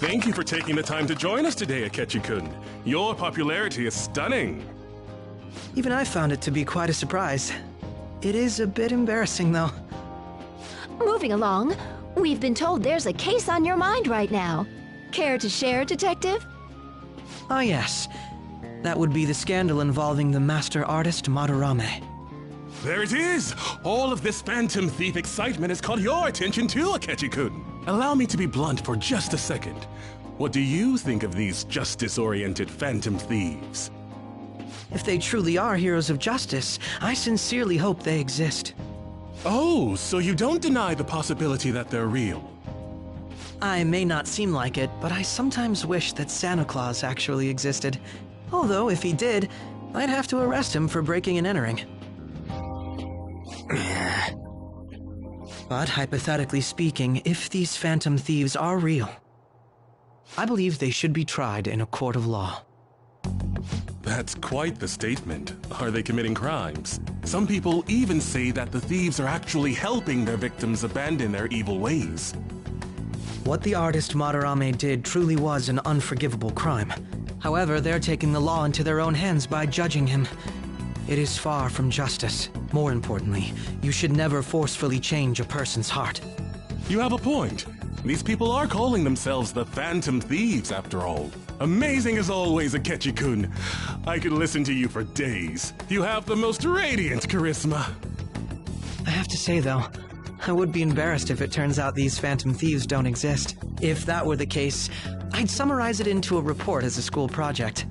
Thank you for taking the time to join us today, Akechi-kun. Your popularity is stunning. Even I found it to be quite a surprise. It is a bit embarrassing, though. Moving along, we've been told there's a case on your mind right now. Care to share, Detective? Ah, yes. That would be the scandal involving the master artist Madarame. There it is! All of this Phantom Thief excitement has caught your attention too, Akechi-kun. Allow me to be blunt for just a second. What do you think of these justice-oriented Phantom Thieves? If they truly are heroes of justice, I sincerely hope they exist. Oh, so you don't deny the possibility that they're real? I may not seem like it, but I sometimes wish that Santa Claus actually existed. Although, if he did, I'd have to arrest him for breaking and entering. But hypothetically speaking, if these Phantom Thieves are real, I believe they should be tried in a court of law. That's quite the statement. Are they committing crimes? Some people even say that the thieves are actually helping their victims abandon their evil ways. What the artist Madarame did truly was an unforgivable crime. However, they're taking the law into their own hands by judging him. It is far from justice. More importantly, you should never forcefully change a person's heart. You have a point. These people are calling themselves the Phantom Thieves, after all. Amazing as always, Akechi-kun. I could listen to you for days. You have the most radiant charisma. I have to say, though, I would be embarrassed if it turns out these Phantom Thieves don't exist. If that were the case, I'd summarize it into a report as a school project.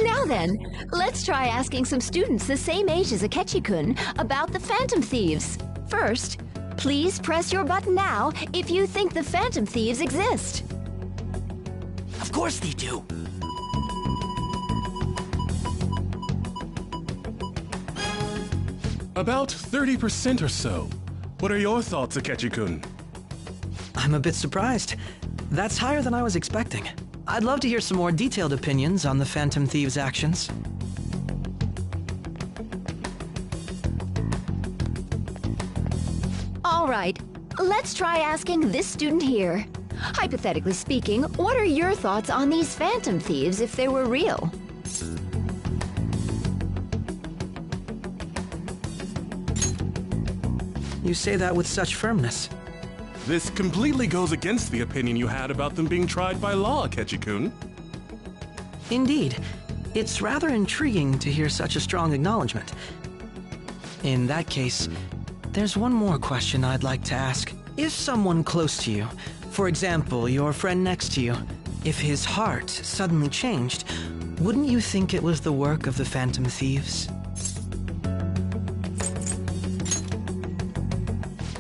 Now then, let's try asking some students the same age as Akechi-kun about the Phantom Thieves. First, please press your button now if you think the Phantom Thieves exist. Of course they do. About 30% or so. What are your thoughts, Akechi-kun? I'm a bit surprised. That's higher than I was expecting. I'd love to hear some more detailed opinions on the Phantom Thieves' actions. All right, let's try asking this student here. Hypothetically speaking, what are your thoughts on these Phantom Thieves if they were real? You say that with such firmness. This completely goes against the opinion you had about them being tried by law, Akechi-kun. Indeed. It's rather intriguing to hear such a strong acknowledgement. In that case, there's one more question I'd like to ask. If someone close to you, for example, your friend next to you, if his heart suddenly changed, wouldn't you think it was the work of the Phantom Thieves?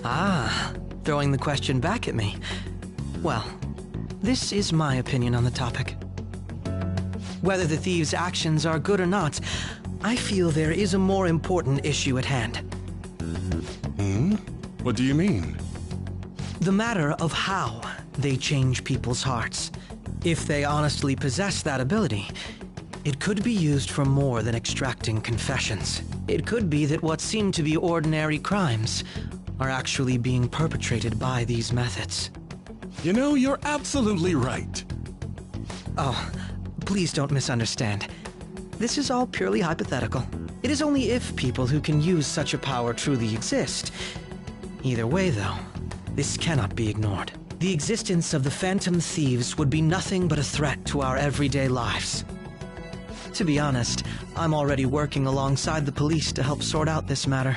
Ah, throwing the question back at me. Well, this is my opinion on the topic. Whether the thieves' actions are good or not, I feel there is a more important issue at hand. What do you mean? The matter of how they change people's hearts. If they honestly possess that ability, it could be used for more than extracting confessions. It could be that what seem to be ordinary crimes are actually being perpetrated by these methods. You know, you're absolutely right. Oh, please don't misunderstand. This is all purely hypothetical. It is only if people who can use such a power truly exist. Either way, though, this cannot be ignored. The existence of the Phantom Thieves would be nothing but a threat to our everyday lives. To be honest, I'm already working alongside the police to help sort out this matter.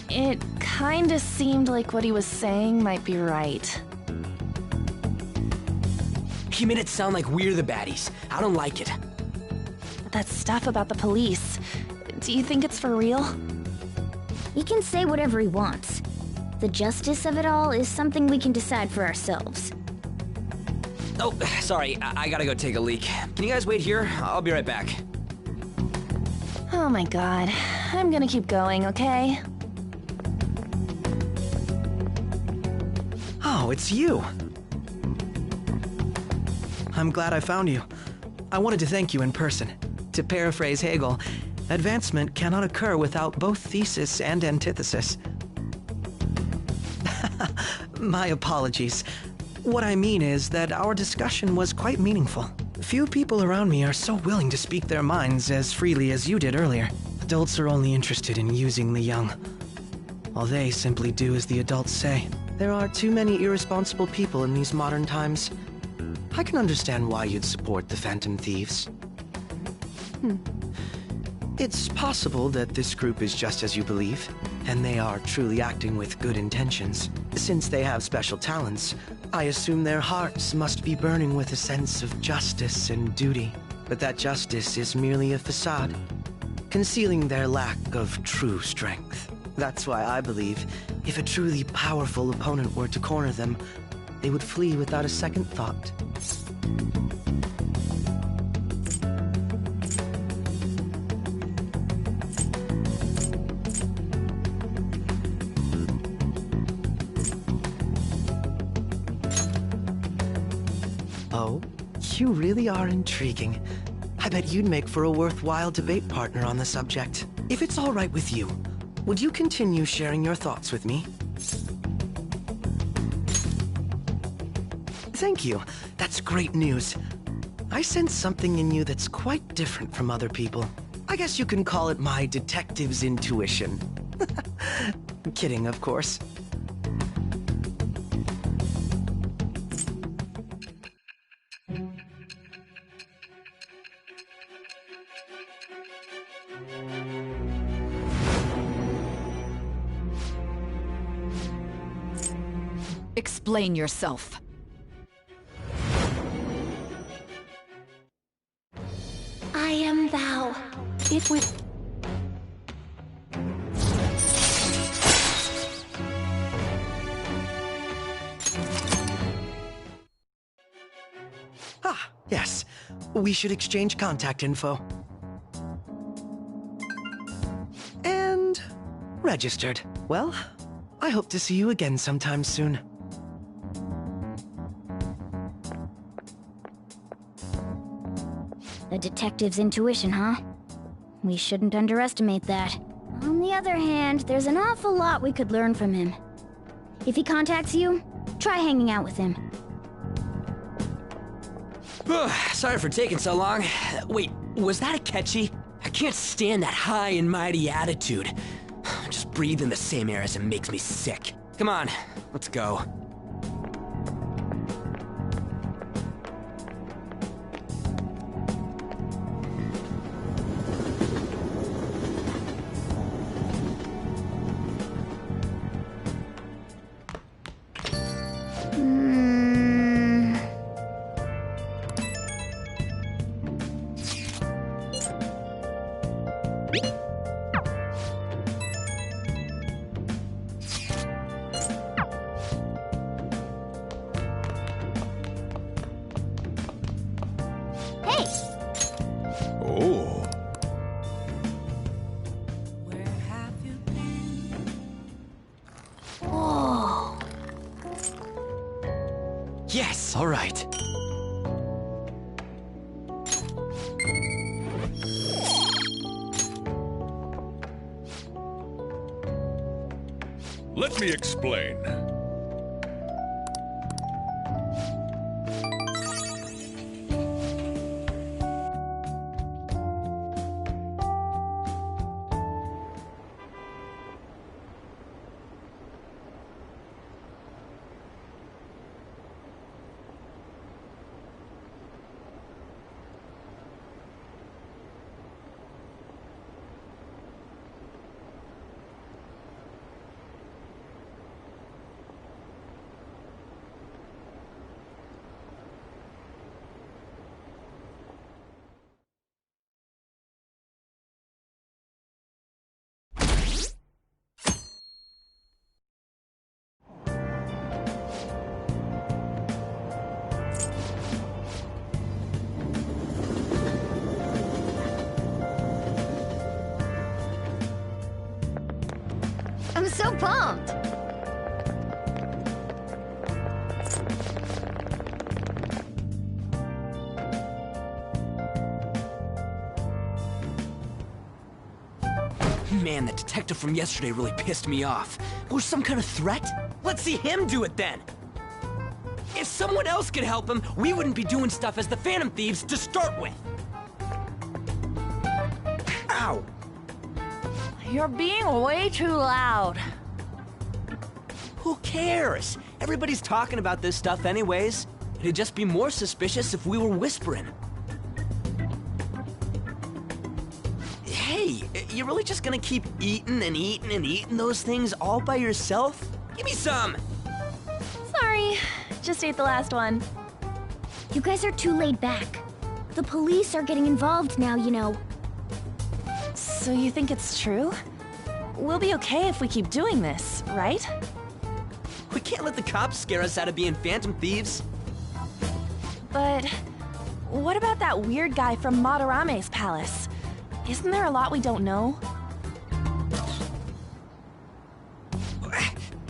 It kinda seemed like what he was saying might be right. He made it sound like we're the baddies. I don't like it. That stuff about the police, do you think it's for real? He can say whatever he wants. The justice of it all is something we can decide for ourselves. Oh, sorry, I gotta go take a leak. Can you guys wait here? I'll be right back. Oh my god. I'm gonna keep going, okay? Oh, it's you. I'm glad I found you. I wanted to thank you in person. To paraphrase Hegel, advancement cannot occur without both thesis and antithesis. My apologies. What I mean is that our discussion was quite meaningful. Few people around me are so willing to speak their minds as freely as you did earlier. Adults are only interested in using the young, while they simply do as the adults say. There are too many irresponsible people in these modern times. I can understand why you'd support the Phantom Thieves. It's possible that this group is just as you believe, and they are truly acting with good intentions. Since they have special talents, I assume their hearts must be burning with a sense of justice and duty. But that justice is merely a facade, concealing their lack of true strength. That's why I believe if a truly powerful opponent were to corner them, they would flee without a second thought. Oh, you really are intriguing. I bet you'd make for a worthwhile debate partner on the subject. If it's all right with you, would you continue sharing your thoughts with me? Thank you. That's great news. I sense something in you that's quite different from other people. I guess you can call it my detective's intuition. Kidding, of course. Explain yourself. I am thou. It would... Ah, yes. We should exchange contact info. And... registered. Well, I hope to see you again sometime soon. The detective's intuition, huh? We shouldn't underestimate that. On the other hand, there's an awful lot we could learn from him. If he contacts you, try hanging out with him. Sorry for taking so long. Wait, was that a catchy? I can't stand that high and mighty attitude. Just breathing the same air as him makes me sick. Come on, let's go. Oh. Whoa. Yes, all right. Let me explain. I'm so pumped! Man, the detective from yesterday really pissed me off. Was some kind of threat? Let's see him do it then! If someone else could help him, we wouldn't be doing stuff as the Phantom Thieves to start with! Ow! You're being way too loud. Who cares? Everybody's talking about this stuff anyways. It'd just be more suspicious if we were whispering. Hey, you really just gonna keep eating and eating and eating those things all by yourself? Give me some! Sorry, just ate the last one. You guys are too laid back. The police are getting involved now, you know. So you think it's true? We'll be okay if we keep doing this, right? We can't let the cops scare us out of being Phantom Thieves. But what about that weird guy from Madarame's palace? Isn't there a lot we don't know?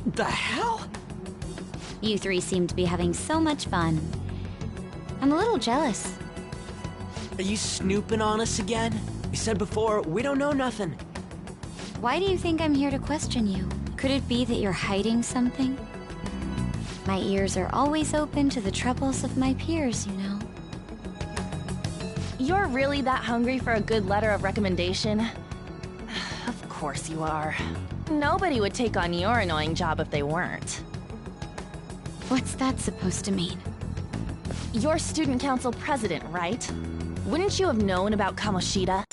The hell? You three seem to be having so much fun. I'm a little jealous. Are you snooping on us again? You said before, we don't know nothing. Why do you think I'm here to question you? Could it be that you're hiding something? My ears are always open to the troubles of my peers, you know. You're really that hungry for a good letter of recommendation? Of course you are. Nobody would take on your annoying job if they weren't. What's that supposed to mean? You're student council president, right? Wouldn't you have known about Kamoshida?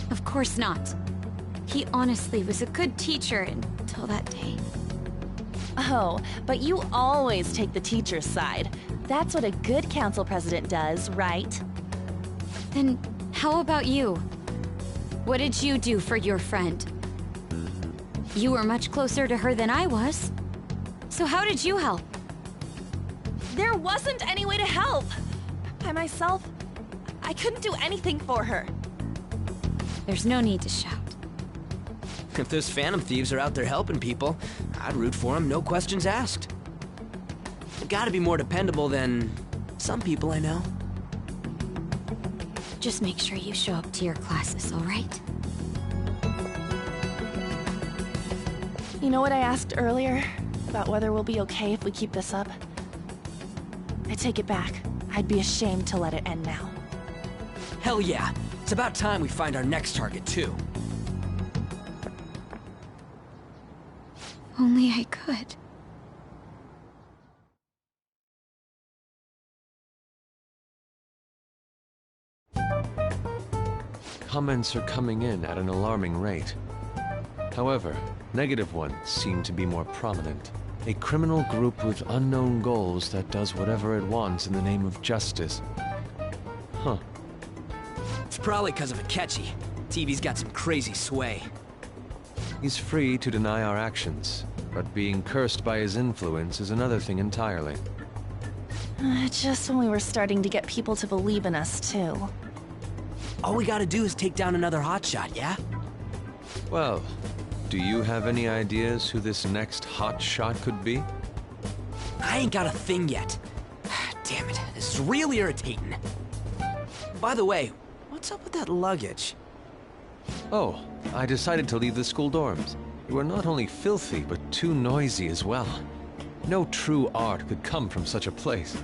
Of course not. He honestly was a good teacher until that day. Oh, but you always take the teacher's side. That's what a good council president does, right? Then how about you? What did you do for your friend? You were much closer to her than I was. So how did you help? There wasn't any way to help. By myself, I couldn't do anything for her. There's no need to shout. If those Phantom Thieves are out there helping people, I'd root for them, no questions asked. They've gotta be more dependable than some people I know. Just make sure you show up to your classes, all right? You know what I asked earlier? About whether we'll be okay if we keep this up? I take it back. I'd be ashamed to let it end now. Hell yeah. It's about time we find our next target, too. Only I could. Comments are coming in at an alarming rate. However, negative ones seem to be more prominent. A criminal group with unknown goals that does whatever it wants in the name of justice. Huh. It's probably because of Akechi. TV's got some crazy sway. He's free to deny our actions, but being cursed by his influence is another thing entirely. Just when we were starting to get people to believe in us, too. All we gotta do is take down another hotshot, yeah? Well, do you have any ideas who this next hot shot could be? I ain't got a thing yet. Damn it, this is real irritating. By the way, what's up with that luggage? Oh, I decided to leave the school dorms. You were not only filthy, but too noisy as well. No true art could come from such a place.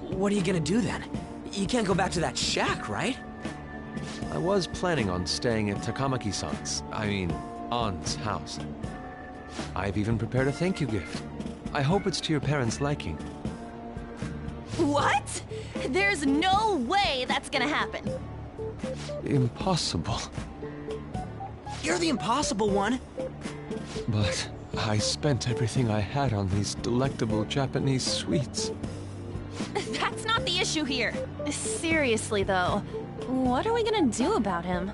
What are you gonna do then? You can't go back to that shack, right? I was planning on staying at Takamaki-san's, Ann's house. I've even prepared a thank you gift. I hope it's to your parents' liking. What? There's no way that's gonna happen. Impossible. You're the impossible one. But I spent everything I had on these delectable Japanese sweets. That's not the issue here. Seriously, though, what are we gonna do about him?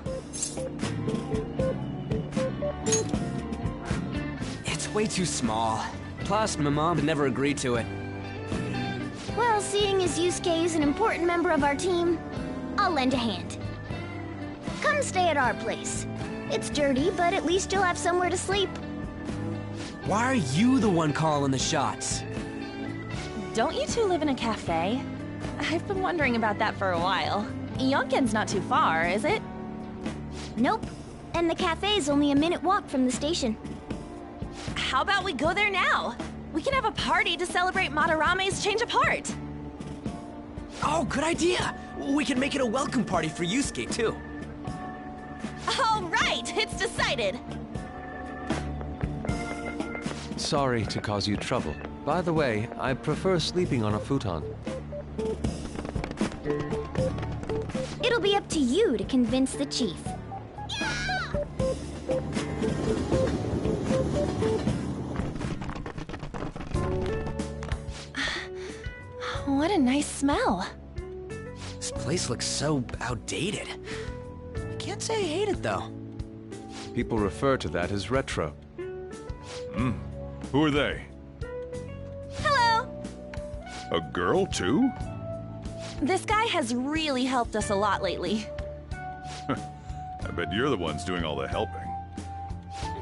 It's way too small. Plus, my mom would never agree to it. Well, seeing as Yusuke is an important member of our team, I'll lend a hand. Come stay at our place. It's dirty, but at least you'll have somewhere to sleep. Why are you the one calling the shots? Don't you two live in a cafe? I've been wondering about that for a while. Yonkin's not too far, is it? Nope. And the cafe's only a minute walk from the station. How about we go there now? We can have a party to celebrate Madarame's change of heart. Oh, good idea. We can make it a welcome party for Yusuke, too. All right, it's decided. Sorry to cause you trouble. By the way, I prefer sleeping on a futon. It'll be up to you to convince the chief. What a nice smell. This place looks so outdated. I can't say I hate it, though. People refer to that as retro. Who are they? Hello. A girl, too? This guy has really helped us a lot lately. I bet you're the ones doing all the helping.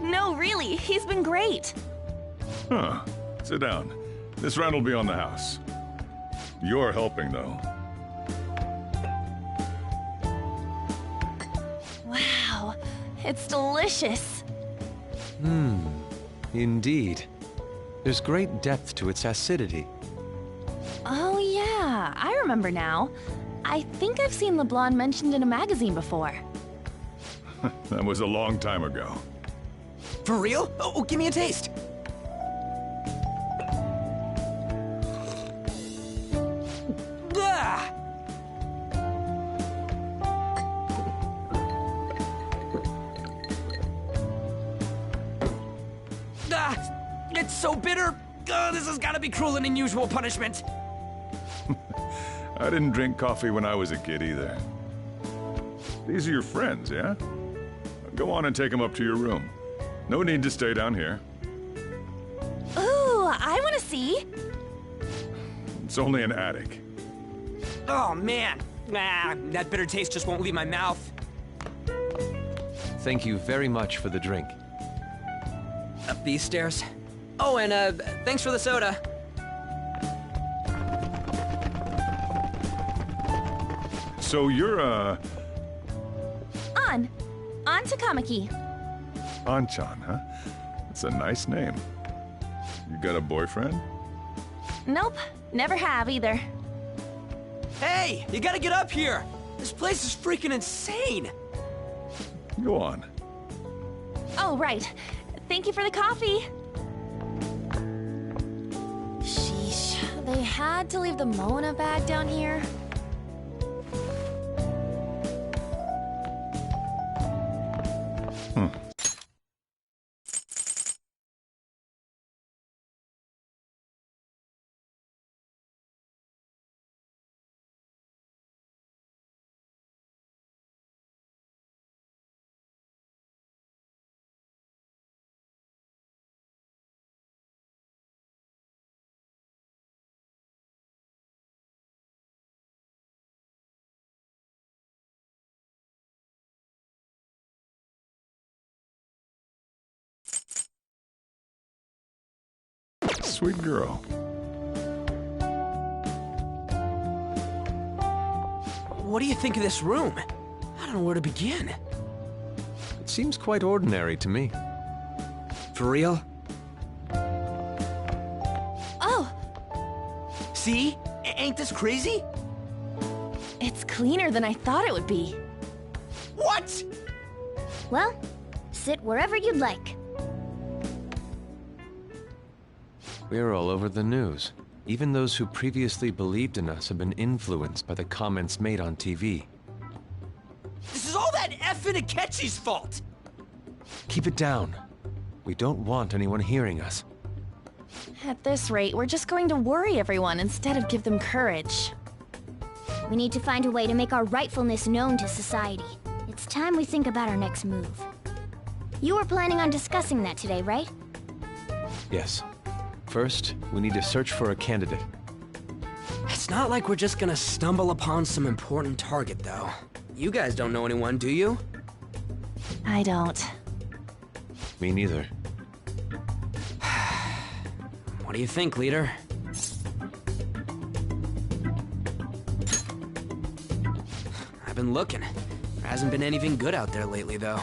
No, really, he's been great. Huh. Sit down. This round will be on the house. You're helping, though. Wow, it's delicious. Indeed. There's great depth to its acidity. Oh yeah, I remember now. I think I've seen LeBlanc mentioned in a magazine before. That was a long time ago. For real? Oh, give me a taste. Ah! It's so bitter. This has got to be cruel and unusual punishment. I didn't drink coffee when I was a kid either. These are your friends, yeah? Go on and take them up to your room. No need to stay down here. Ooh, I want to see. It's only an attic. Oh, man. That bitter taste just won't leave my mouth. Thank you very much for the drink. Up these stairs. Oh, and thanks for the soda. So you're, On Takamaki. Anchan, huh? That's a nice name. You got a boyfriend? Nope, never have either. Hey, you gotta get up here. This place is freaking insane. Go on. Oh, right. Thank you for the coffee. Sheesh, they had to leave the Mona bag down here. Sweet girl. What do you think of this room? I don't know where to begin. It seems quite ordinary to me. For real? Oh, See? Ain't this crazy? it's cleaner than I thought it would be. What? Well, sit wherever you'd like. We're all over the news. Even those who previously believed in us have been influenced by the comments made on TV. This is all that effing Akechi's fault! Keep it down. We don't want anyone hearing us. At this rate, we're just going to worry everyone instead of give them courage. We need to find a way to make our rightfulness known to society. It's time we think about our next move. You were planning on discussing that today, right? Yes. First, we need to search for a candidate. It's not like we're just gonna stumble upon some important target, though. You guys don't know anyone, do you? I don't. Me neither. What do you think, leader? I've been looking. There hasn't been anything good out there lately, though.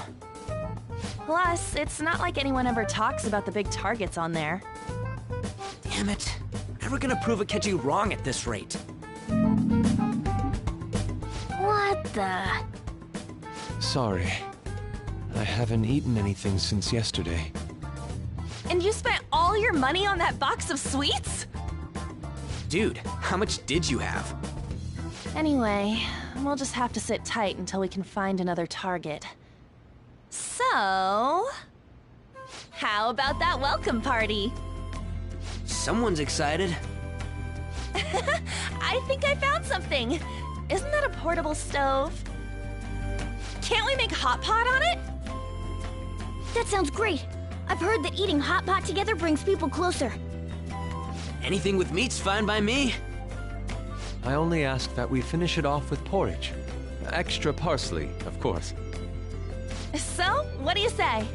Plus, it's not like anyone ever talks about the big targets on there. Damn it. Never gonna prove Akechi wrong at this rate. What the? Sorry. I haven't eaten anything since yesterday. And you spent all your money on that box of sweets? Dude, how much did you have? Anyway, we'll just have to sit tight until we can find another target. So... how about that welcome party? Someone's excited. I think I found something. Isn't that a portable stove? Can't we make hot pot on it? That sounds great. I've heard that eating hot pot together brings people closer. Anything with meat's fine by me. I only ask that we finish it off with porridge. Extra parsley, of course. So, what do you say?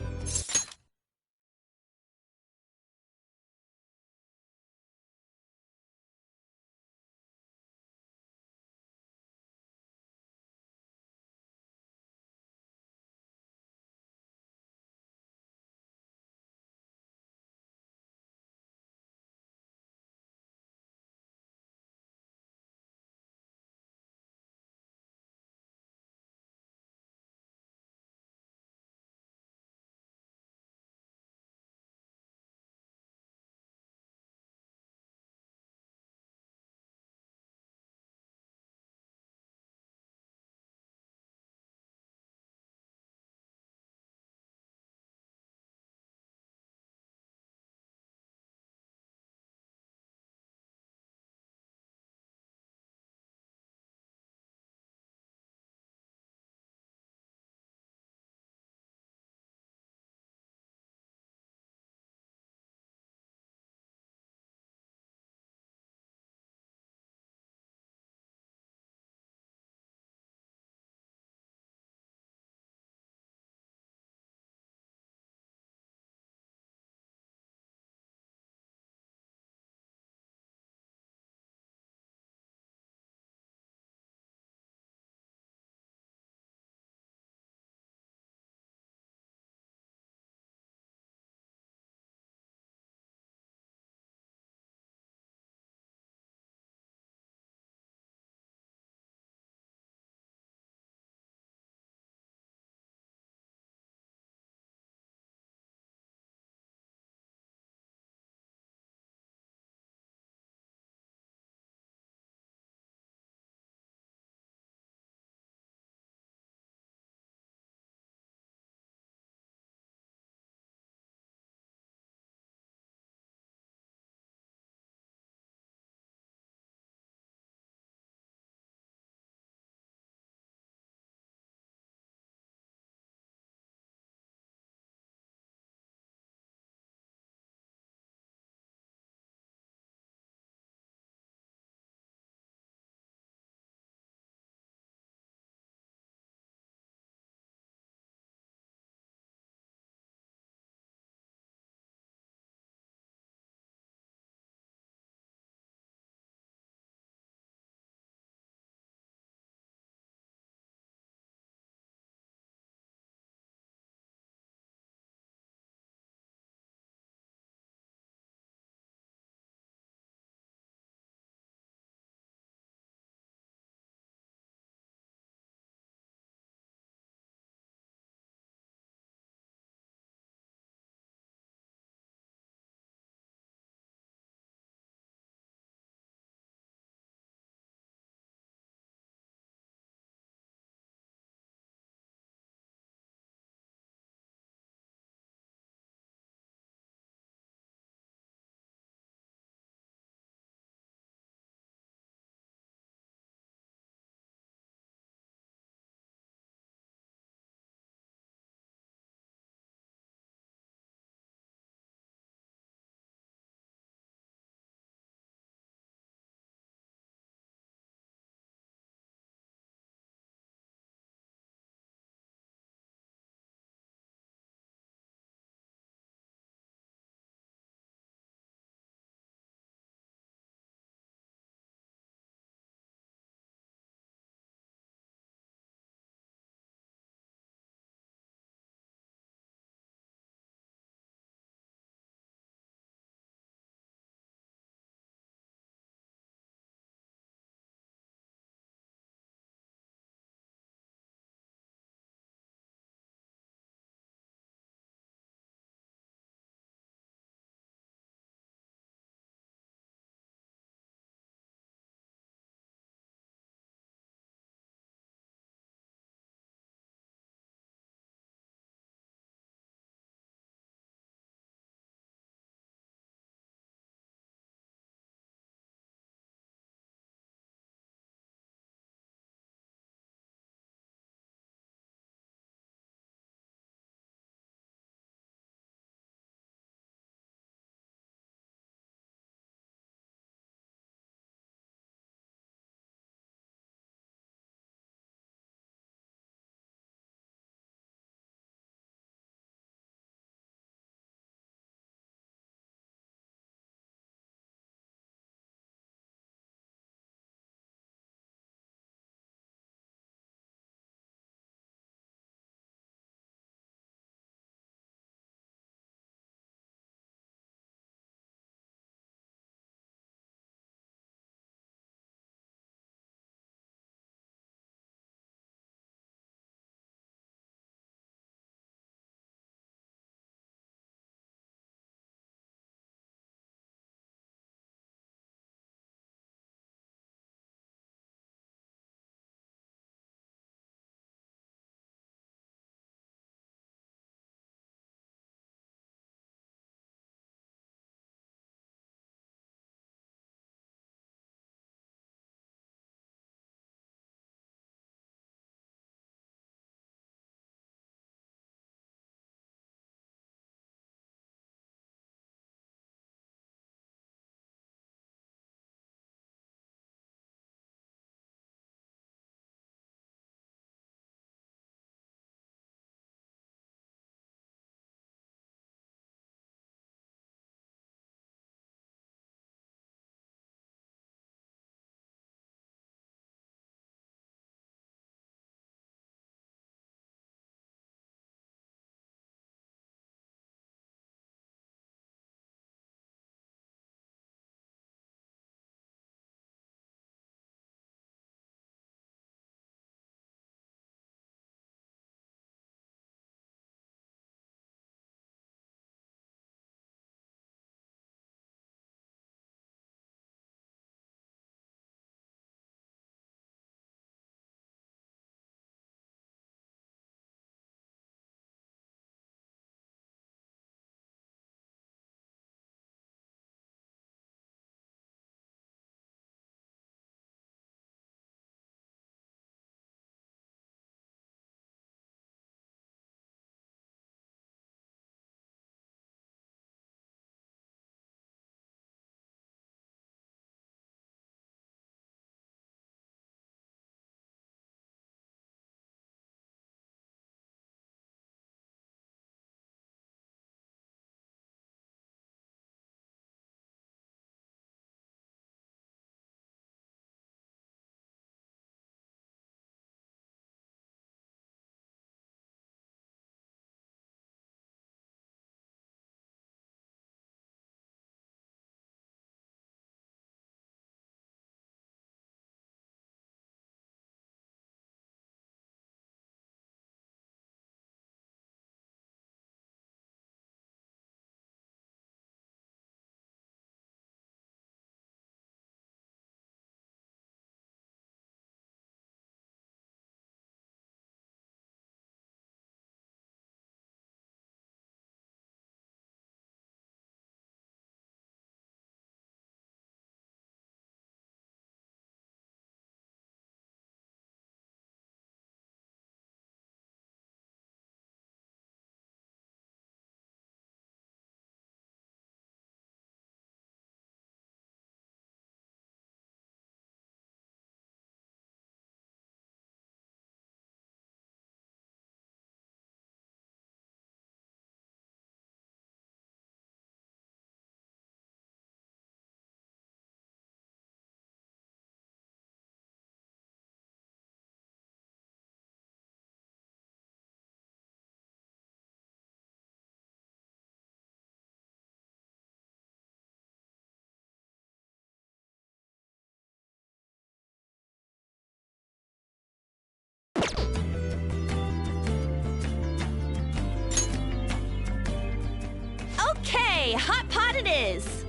Okay, hot pot it is!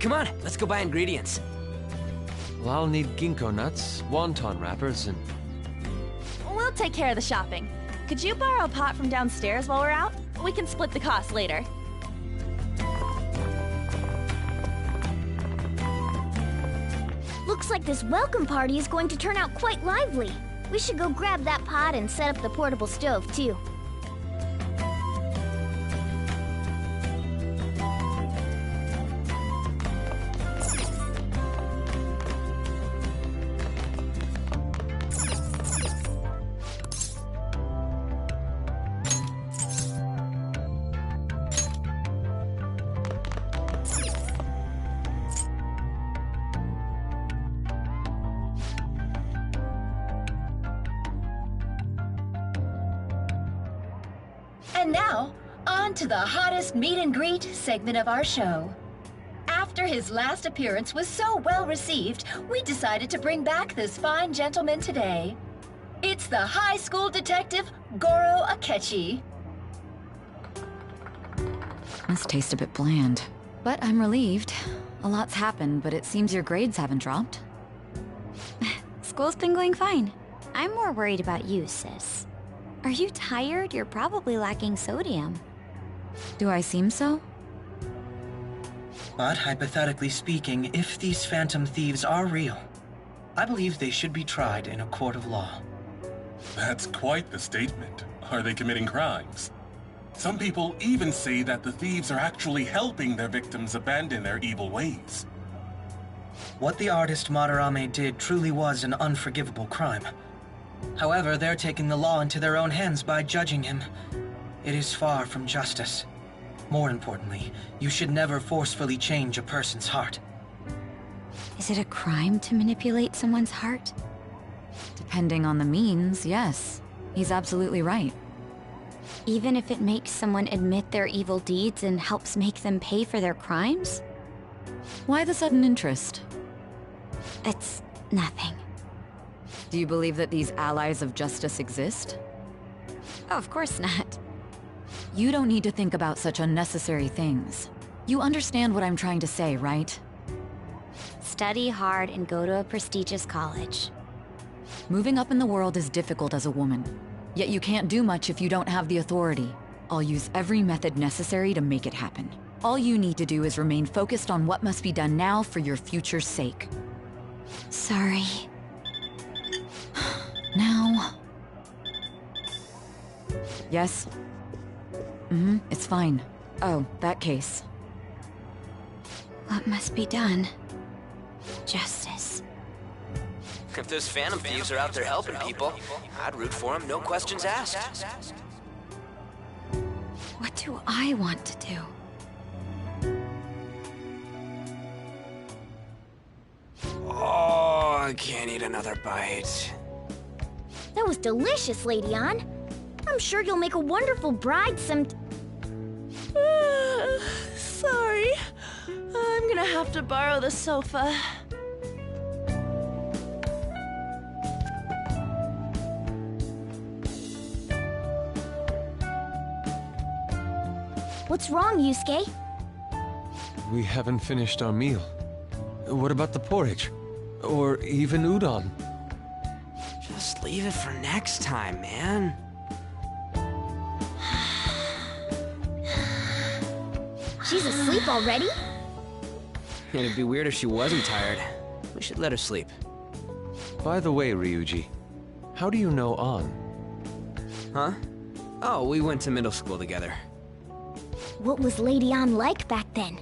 Come on, let's go buy ingredients. Well, I'll need ginkgo nuts, wonton wrappers, and... We'll take care of the shopping. Could you borrow a pot from downstairs while we're out? We can split the cost later. Looks like this welcome party is going to turn out quite lively. We should go grab that pot and set up the portable stove, too. And now, on to the hottest meet and greet segment of our show. After his last appearance was so well received, we decided to bring back this fine gentleman today. It's the high school detective, Goro Akechi. Must taste a bit bland. But I'm relieved. A lot's happened, but it seems your grades haven't dropped. School's been going fine. I'm more worried about you, sis. Are you tired? You're probably lacking sodium. Do I seem so? But hypothetically speaking, if these phantom thieves are real, I believe they should be tried in a court of law. That's quite the statement. Are they committing crimes? Some people even say that the thieves are actually helping their victims abandon their evil ways. What the artist Madarame did truly was an unforgivable crime. However, they're taking the law into their own hands by judging him. It is far from justice. More importantly, you should never forcefully change a person's heart. Is it a crime to manipulate someone's heart? Depending on the means, yes. He's absolutely right. Even if it makes someone admit their evil deeds and helps make them pay for their crimes? Why the sudden interest? It's nothing. Do you believe that these allies of justice exist? Oh, of course not. You don't need to think about such unnecessary things. You understand what I'm trying to say, right? Study hard and go to a prestigious college. Moving up in the world is difficult as a woman. Yet you can't do much if you don't have the authority. I'll use every method necessary to make it happen. All you need to do is remain focused on what must be done now for your future's sake. Sorry. Now... Yes? It's fine. Oh, that case. What must be done? Justice. If those phantom thieves are out there helping people, I'd root for them, no questions asked. What do I want to do? Oh, I can't eat another bite. That was delicious, Lady Ann. I'm sure you'll make a wonderful bride Sorry. I'm gonna have to borrow the sofa. What's wrong, Yusuke? We haven't finished our meal. What about the porridge? Or even udon? Just leave it for next time, man. She's asleep already? It'd be weird if she wasn't tired. We should let her sleep. By the way, Ryuji, how do you know An? Huh? Oh, we went to middle school together. What was Lady Ann like back then?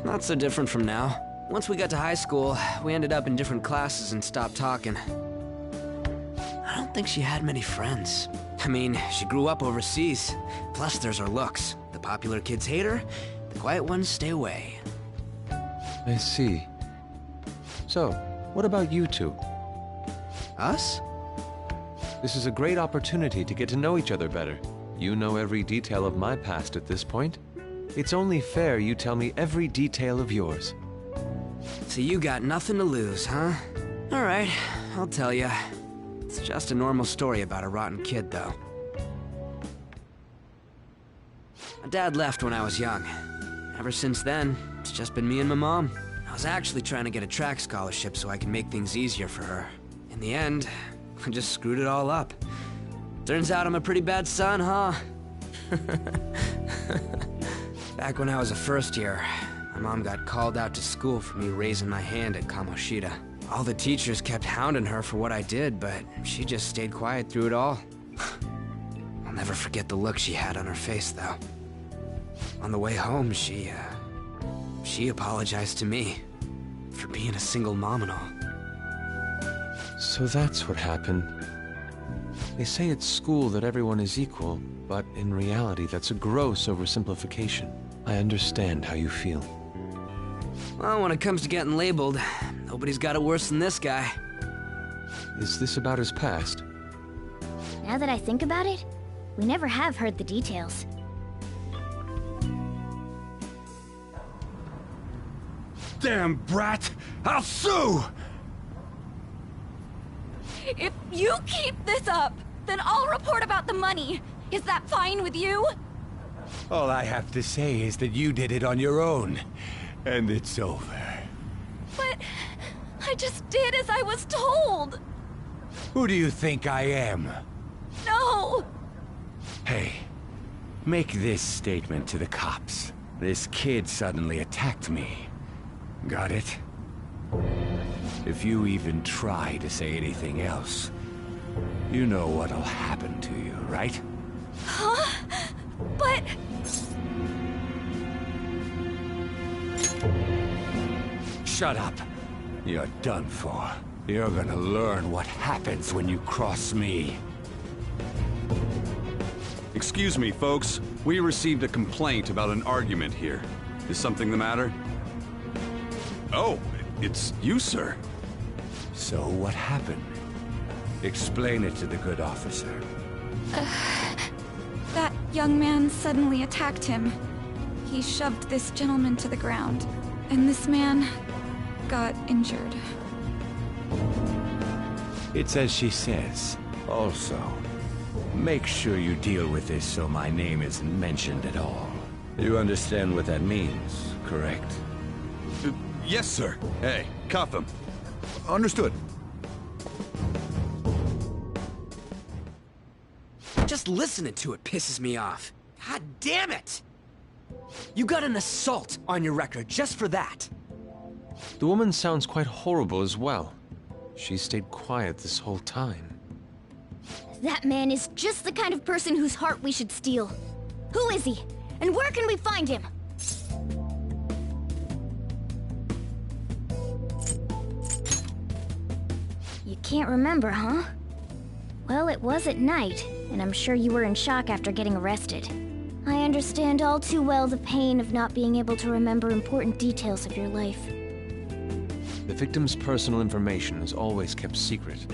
Not so different from now. Once we got to high school, we ended up in different classes and stopped talking. I don't think she had many friends. I mean, she grew up overseas. Plus, there's her looks. The popular kids hate her, the quiet ones stay away. I see. So, what about you two? Us? This is a great opportunity to get to know each other better. You know every detail of my past at this point. It's only fair you tell me every detail of yours. So you got nothing to lose, huh? Alright, I'll tell ya. It's just a normal story about a rotten kid, though. My dad left when I was young. Ever since then, it's just been me and my mom. I was actually trying to get a track scholarship so I can make things easier for her. In the end, I just screwed it all up. Turns out I'm a pretty bad son, huh? Back when I was a first year, my mom got called out to school for me raising my hand at Kamoshida. All the teachers kept hounding her for what I did, but she just stayed quiet through it all. I'll never forget the look she had on her face, though. On the way home, she apologized to me for being a single mom and all. So that's what happened. They say at school that everyone is equal, but in reality that's a gross oversimplification. I understand how you feel. Well, when it comes to getting labeled, nobody's got it worse than this guy. Is this about his past? Now that I think about it, we never have heard the details. Damn brat! I'll sue! If you keep this up, then I'll report about the money. Is that fine with you? All I have to say is that you did it on your own, and it's over. But I just did as I was told. Who do you think I am? No! Hey, make this statement to the cops. This kid suddenly attacked me. Got it? If you even try to say anything else, you know what'll happen to you, right? Huh? But... Shut up. You're done for. You're gonna learn what happens when you cross me. Excuse me, folks. We received a complaint about an argument here. Is something the matter? Oh, it's you, sir. So what happened? Explain it to the good officer. That young man suddenly attacked him. He shoved this gentleman to the ground, and this man got injured. It's as she says. Also, make sure you deal with this so my name isn't mentioned at all. You understand what that means, correct? Yes, sir. Hey, cuff him. Understood. Just listening to it pisses me off. God damn it! You got an assault on your record just for that. The woman sounds quite horrible as well. She stayed quiet this whole time. That man is just the kind of person whose heart we should steal. Who is he? And where can we find him? You can't remember, huh? Well, it was at night, and I'm sure you were in shock after getting arrested. I understand all too well the pain of not being able to remember important details of your life. The victim's personal information is always kept secret.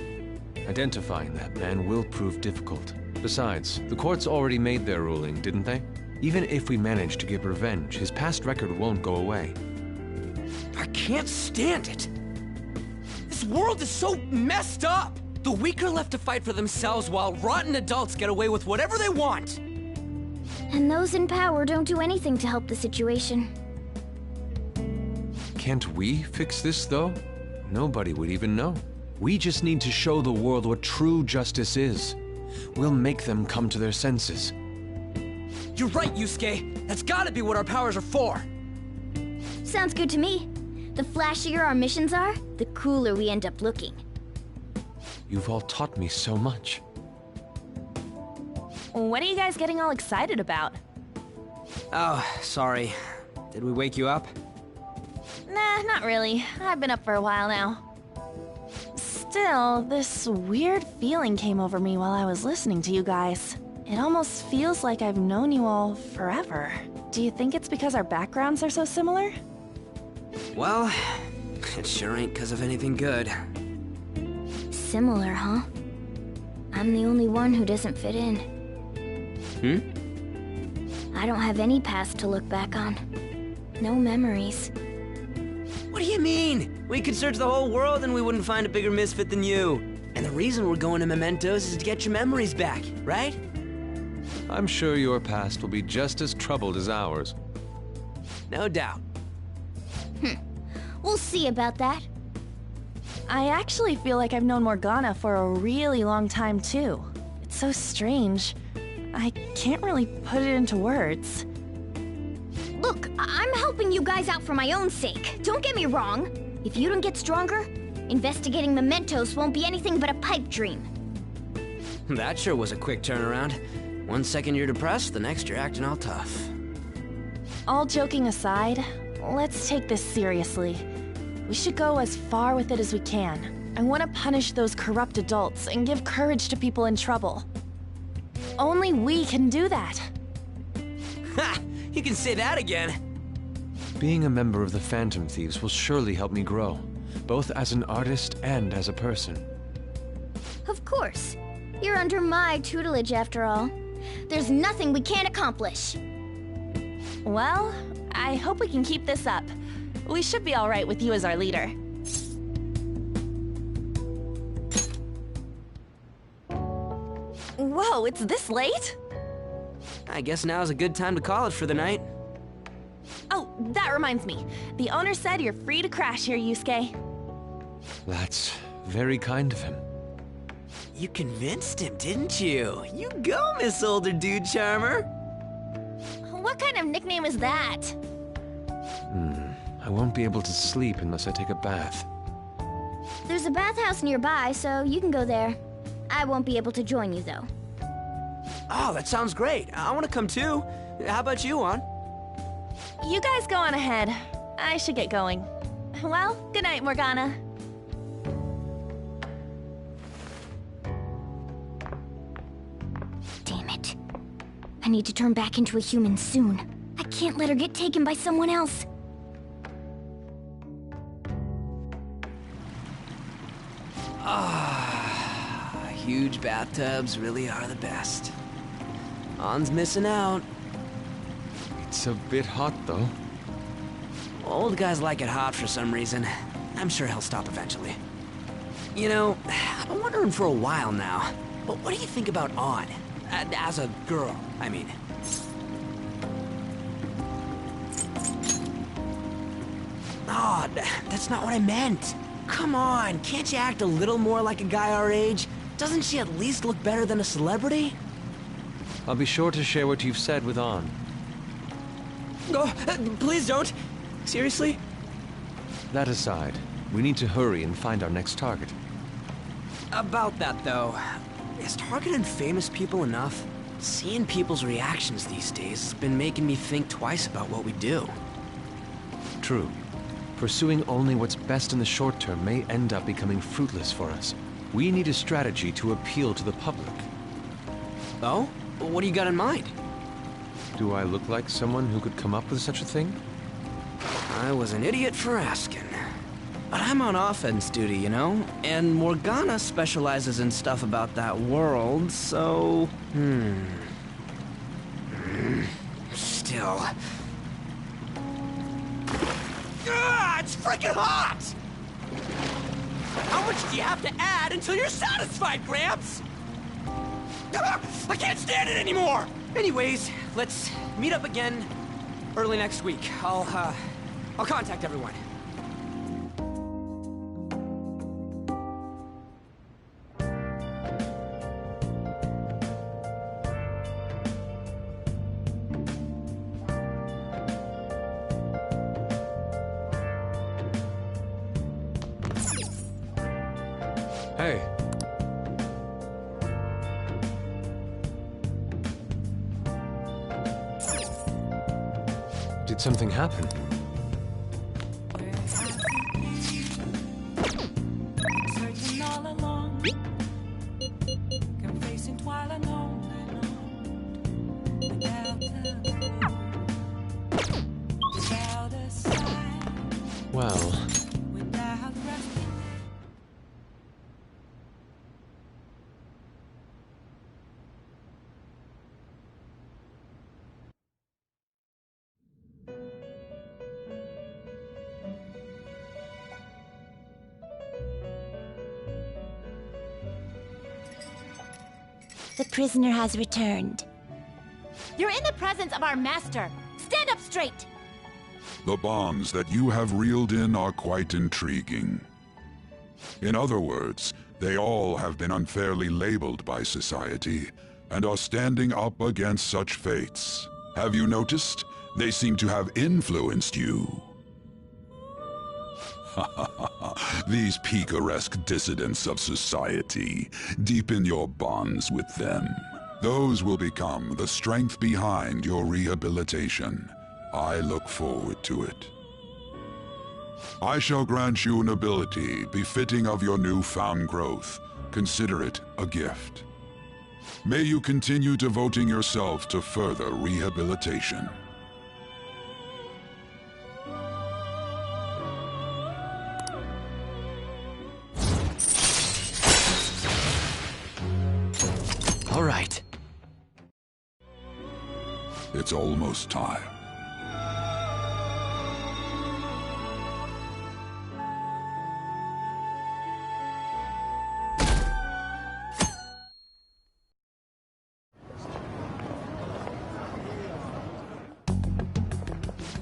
Identifying that man will prove difficult. Besides, the courts already made their ruling, didn't they? Even if we manage to get revenge, his past record won't go away. I can't stand it. This world is so messed up. The weak are left to fight for themselves while rotten adults get away with whatever they want. And those in power don't do anything to help the situation. Can't we fix this, though? Nobody would even know. We just need to show the world what true justice is. We'll make them come to their senses. You're right, Yusuke. That's gotta be what our powers are for. Sounds good to me. The flashier our missions are, the cooler we end up looking. You've all taught me so much. What are you guys getting all excited about? Oh, sorry. Did we wake you up? Nah, not really. I've been up for a while now. Still, this weird feeling came over me while I was listening to you guys. It almost feels like I've known you all forever. Do you think it's because our backgrounds are so similar? Well, it sure ain't because of anything good. Similar, huh? I'm the only one who doesn't fit in. I don't have any past to look back on. No memories. What do you mean? We could search the whole world and we wouldn't find a bigger misfit than you. And the reason we're going to Mementos is to get your memories back, right? I'm sure your past will be just as troubled as ours. No doubt. We'll see about that. I actually feel like I've known Morgana for a really long time, too. It's so strange. I can't really put it into words. Look, I'm helping you guys out for my own sake. Don't get me wrong. If you don't get stronger, investigating mementos won't be anything but a pipe dream. That sure was a quick turnaround. 1 second you're depressed, the next you're acting all tough. All joking aside, let's take this seriously. We should go as far with it as we can. I want to punish those corrupt adults and give courage to people in trouble. Only we can do that. Ha! You can say that again. Being a member of the Phantom Thieves will surely help me grow, both as an artist and as a person. Of course. You're under my tutelage after all. There's nothing we can't accomplish. Well, I hope we can keep this up. We should be all right with you as our leader. Whoa, it's this late? I guess now's a good time to call it for the night. Oh, that reminds me. The owner said you're free to crash here, Yusuke. That's very kind of him. You convinced him, didn't you? You go, Miss Older Dude Charmer. What kind of nickname is that? I won't be able to sleep unless I take a bath. There's a bathhouse nearby, so you can go there. I won't be able to join you, though. Oh, that sounds great. I want to come too. How about you, Juan? You guys go on ahead. I should get going. Well, good night, Morgana. Damn it. I need to turn back into a human soon. I can't let her get taken by someone else. Huge bathtubs really are the best. Juan's missing out. It's a bit hot, though. Old guys like it hot for some reason. I'm sure he'll stop eventually. You know, I've been wondering for a while now, but what do you think about Ann? As a girl, I mean. Oh, that's not what I meant. Come on, can't you act a little more like a guy our age? Doesn't she at least look better than a celebrity? I'll be sure to share what you've said with Ann. Oh, please don't. Seriously? That aside, we need to hurry and find our next target. About that, though, is targeting famous people enough? Seeing people's reactions these days has been making me think twice about what we do. True. Pursuing only what's best in the short term may end up becoming fruitless for us. We need a strategy to appeal to the public. Oh? What do you got in mind? Do I look like someone who could come up with such a thing? I was an idiot for asking. But I'm on offense duty, you know? And Morgana specializes in stuff about that world, so... Still... it's freaking hot! How much do you have to add until you're satisfied, Gramps? I can't stand it anymore! Anyways, let's meet up again early next week. I'll contact everyone. Hey. Did something happen? Searching all along, confessing while alone without a sign, Well... without resting. The prisoner has returned. You're in the presence of our master. Stand up straight! The bonds that you have reeled in are quite intriguing. In other words, they all have been unfairly labeled by society and are standing up against such fates. Have you noticed? They seem to have influenced you. These picaresque dissidents of society, deepen your bonds with them. Those will become the strength behind your rehabilitation. I look forward to it. I shall grant you an ability befitting of your newfound growth. Consider it a gift. May you continue devoting yourself to further rehabilitation. All right. It's almost time.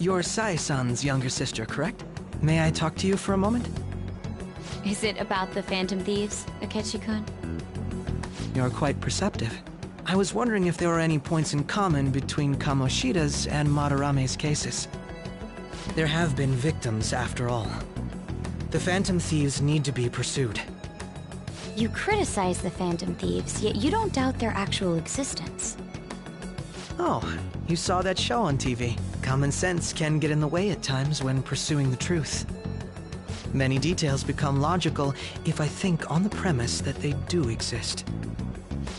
You're Sai-san's younger sister, correct? May I talk to you for a moment? Is it about the Phantom Thieves, Akechi-kun? You're quite perceptive. I was wondering if there were any points in common between Kamoshida's and Madarame's cases. There have been victims, after all. The Phantom Thieves need to be pursued. You criticize the Phantom Thieves, yet you don't doubt their actual existence. Oh, you saw that show on TV. Common sense can get in the way at times when pursuing the truth. Many details become logical if I think on the premise that they do exist.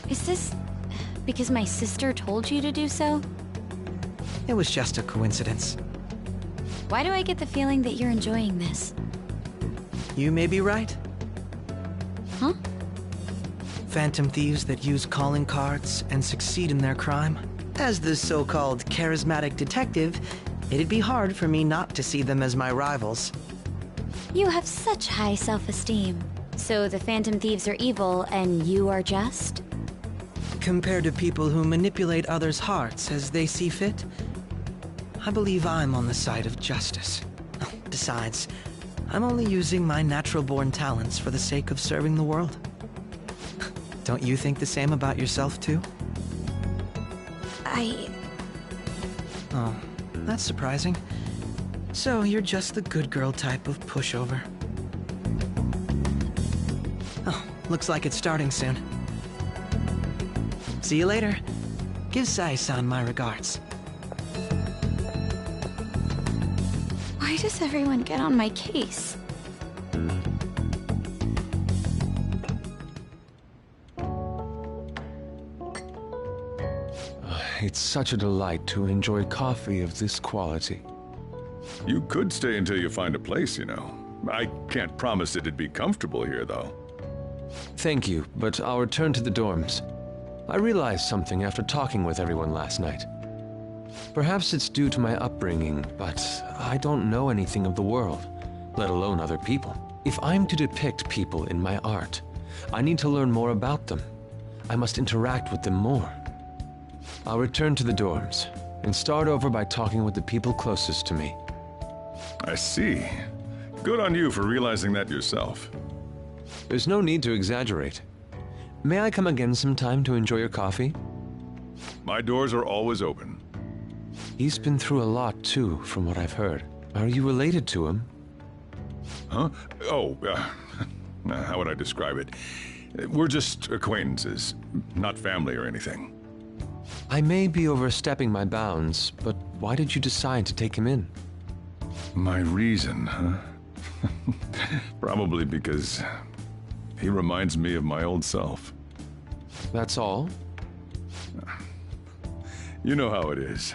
Is this because my sister told you to do so? It was just a coincidence. Why do I get the feeling that you're enjoying this? You may be right. Huh? Phantom thieves that use calling cards and succeed in their crime. As the so-called charismatic detective, it'd be hard for me not to see them as my rivals. You have such high self-esteem. So the Phantom Thieves are evil and you are just? Compared to people who manipulate others' hearts as they see fit, I believe I'm on the side of justice. Besides, I'm only using my natural-born talents for the sake of serving the world. Don't you think the same about yourself, too? Oh, that's surprising. So you're just the good girl type of pushover. Oh, looks like it's starting soon. See you later. Give Sai-san my regards. Why does everyone get on my case? It's such a delight to enjoy coffee of this quality. You could stay until you find a place, you know. I can't promise it'd be comfortable here, though. Thank you, but I'll return to the dorms. I realized something after talking with everyone last night. Perhaps it's due to my upbringing, but I don't know anything of the world, let alone other people. If I'm to depict people in my art, I need to learn more about them. I must interact with them more. I'll return to the dorms and start over by talking with the people closest to me. I see. Good on you for realizing that yourself. There's no need to exaggerate. May I come again sometime to enjoy your coffee? My doors are always open. He's been through a lot, too, from what I've heard. Are you related to him? Huh? Oh, how would I describe it? We're just acquaintances, not family or anything. I may be overstepping my bounds, but why did you decide to take him in? My reason, huh? Probably because he reminds me of my old self. That's all? You know how it is.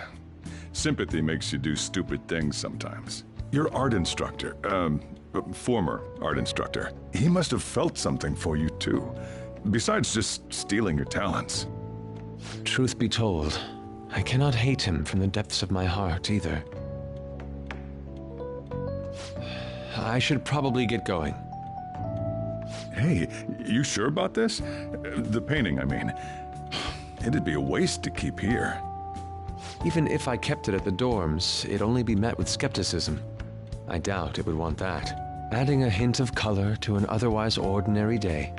Sympathy makes you do stupid things sometimes. Your art instructor, former art instructor, he must have felt something for you too, besides just stealing your talents. Truth be told, I cannot hate him from the depths of my heart either. I should probably get going. Hey, you sure about this? The painting, I mean. It'd be a waste to keep here. Even if I kept it at the dorms, it'd only be met with skepticism. I doubt it would want that. Adding a hint of color to an otherwise ordinary day.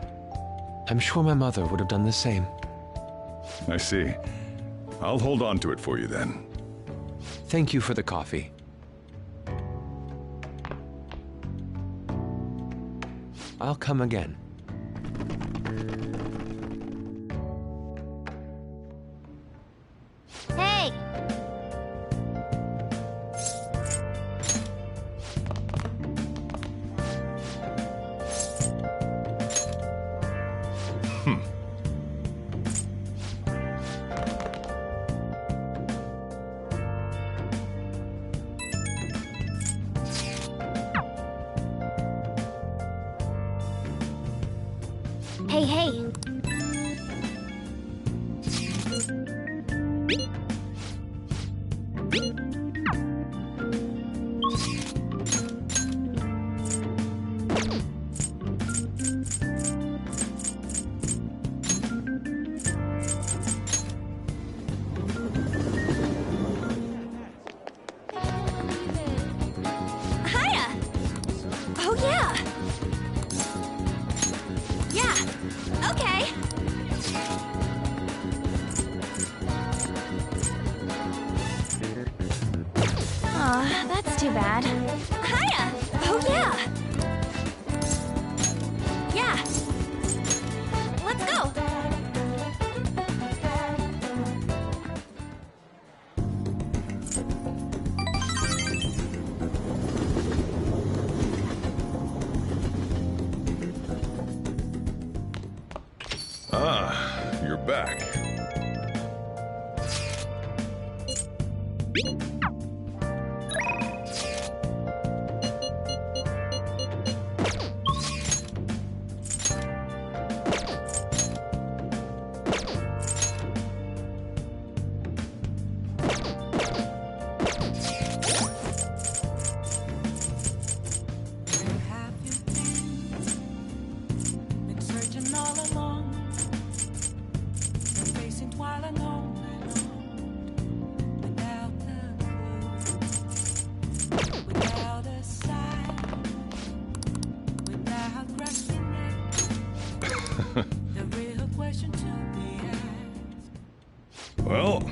I'm sure my mother would have done the same. I see. I'll hold on to it for you then. Thank you for the coffee. I'll come again. Hey! Hey, hey! Hiya! Oh, yeah! Yeah, okay. Aw, that's too bad. Hiya! Oh, yeah! Yeah! Let's go! Ah, you're back. Been searching all along, facing twilight on without a clue, without a sign, without grasping it. The real question to be asked. Well,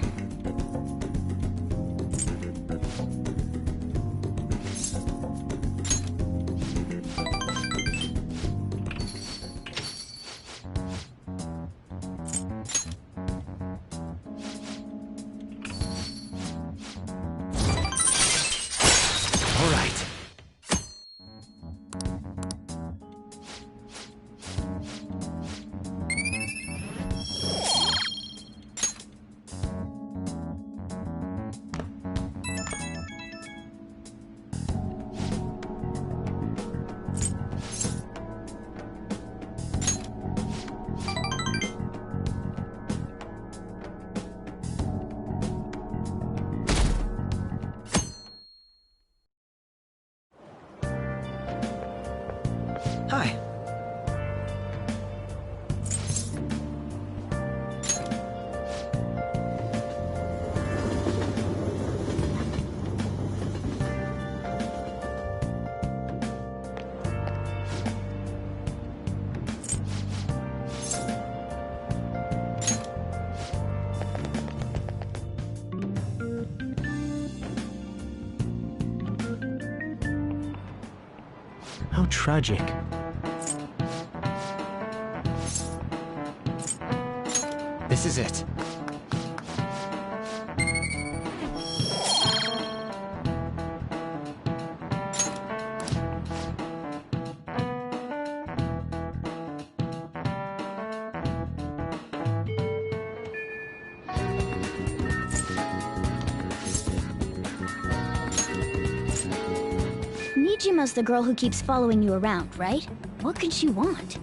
All right. Hi. How tragic. This is it. Nijima's the girl who keeps following you around, right? What could she want?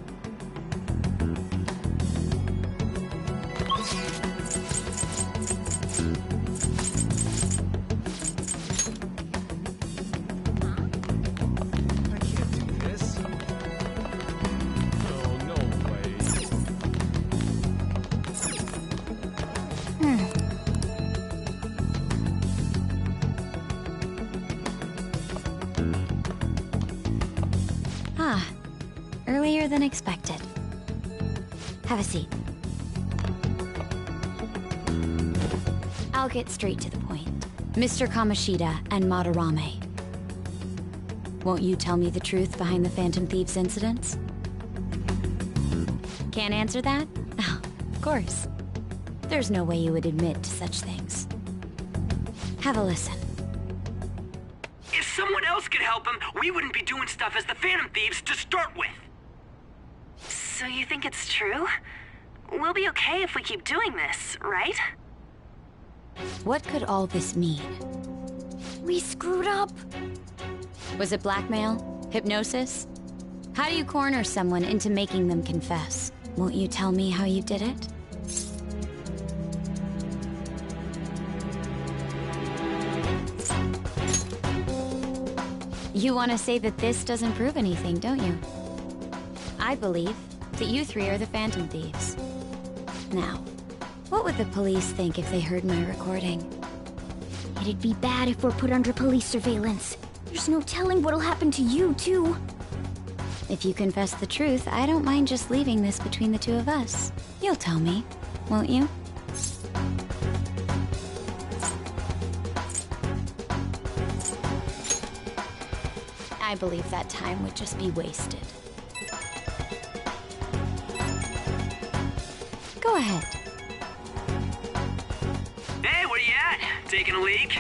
Ah, earlier than expected. Have a seat. I'll get straight to the point. Mr. Kamoshida and Madarame. Won't you tell me the truth behind the Phantom Thieves incidents? Can't answer that? Oh, of course. There's no way you would admit to such things. Have a listen. If someone else could help him, we wouldn't be doing stuff as the Phantom Thieves to start with. So you think it's true? We'll be okay if we keep doing this, right? What could all this mean? We screwed up. Was it blackmail? Hypnosis? How do you corner someone into making them confess? Won't you tell me how you did it? You want to say that this doesn't prove anything, don't you? I believe that you three are the Phantom Thieves. Now, what would the police think if they heard my recording? It'd be bad if we're put under police surveillance. There's no telling what'll happen to you, too. If you confess the truth, I don't mind just leaving this between the two of us. You'll tell me, won't you? I believe that time would just be wasted. Go ahead. Hey, where you at? Taking a leak?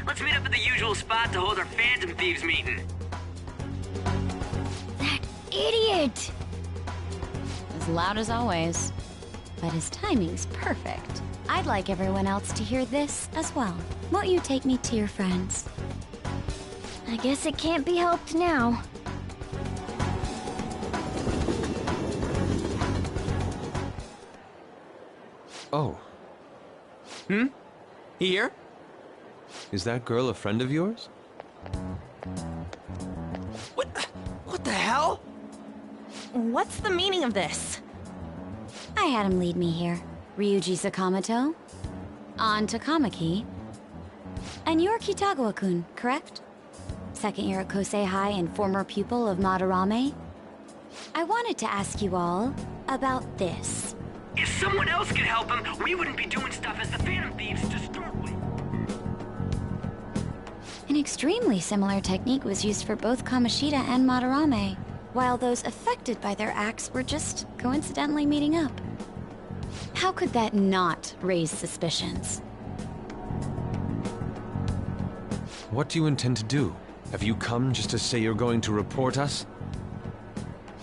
Let's meet up at the usual spot to hold our Phantom Thieves meeting. Idiot! As loud as always. But his timing's perfect. I'd like everyone else to hear this as well. Won't you take me to your friends? I guess it can't be helped now. Oh. Here? Is that girl a friend of yours? What the hell? What's the meaning of this? I had him lead me here. Ryuji Sakamoto, An Takamaki, and you're Kitagawa-kun, correct? Second year at Kosei High and former pupil of Madarame. I wanted to ask you all about this. If someone else could help him, we wouldn't be doing stuff as the Phantom Thieves to start with. An extremely similar technique was used for both Kamoshida and Madarame, while those affected by their acts were just coincidentally meeting up. How could that not raise suspicions? What do you intend to do? Have you come just to say you're going to report us?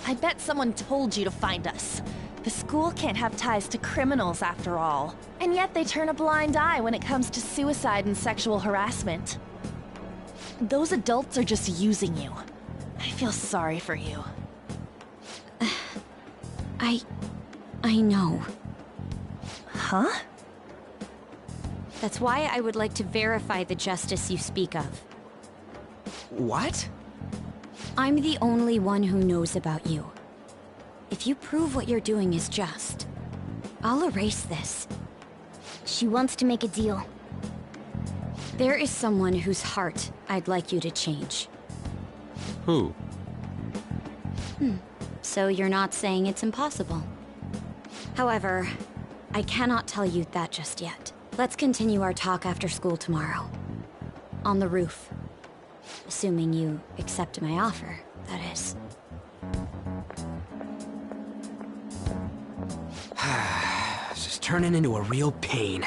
I bet someone told you to find us. The school can't have ties to criminals after all. And yet they turn a blind eye when it comes to suicide and sexual harassment. Those adults are just using you. I feel sorry for you. I know. Huh? That's why I would like to verify the justice you speak of. What? I'm the only one who knows about you. If you prove what you're doing is just, I'll erase this. She wants to make a deal. There is someone whose heart I'd like you to change. Who? So you're not saying it's impossible. However, I cannot tell you that just yet. Let's continue our talk after school tomorrow. On the roof. Assuming you accept my offer, that is. It's just turning into a real pain.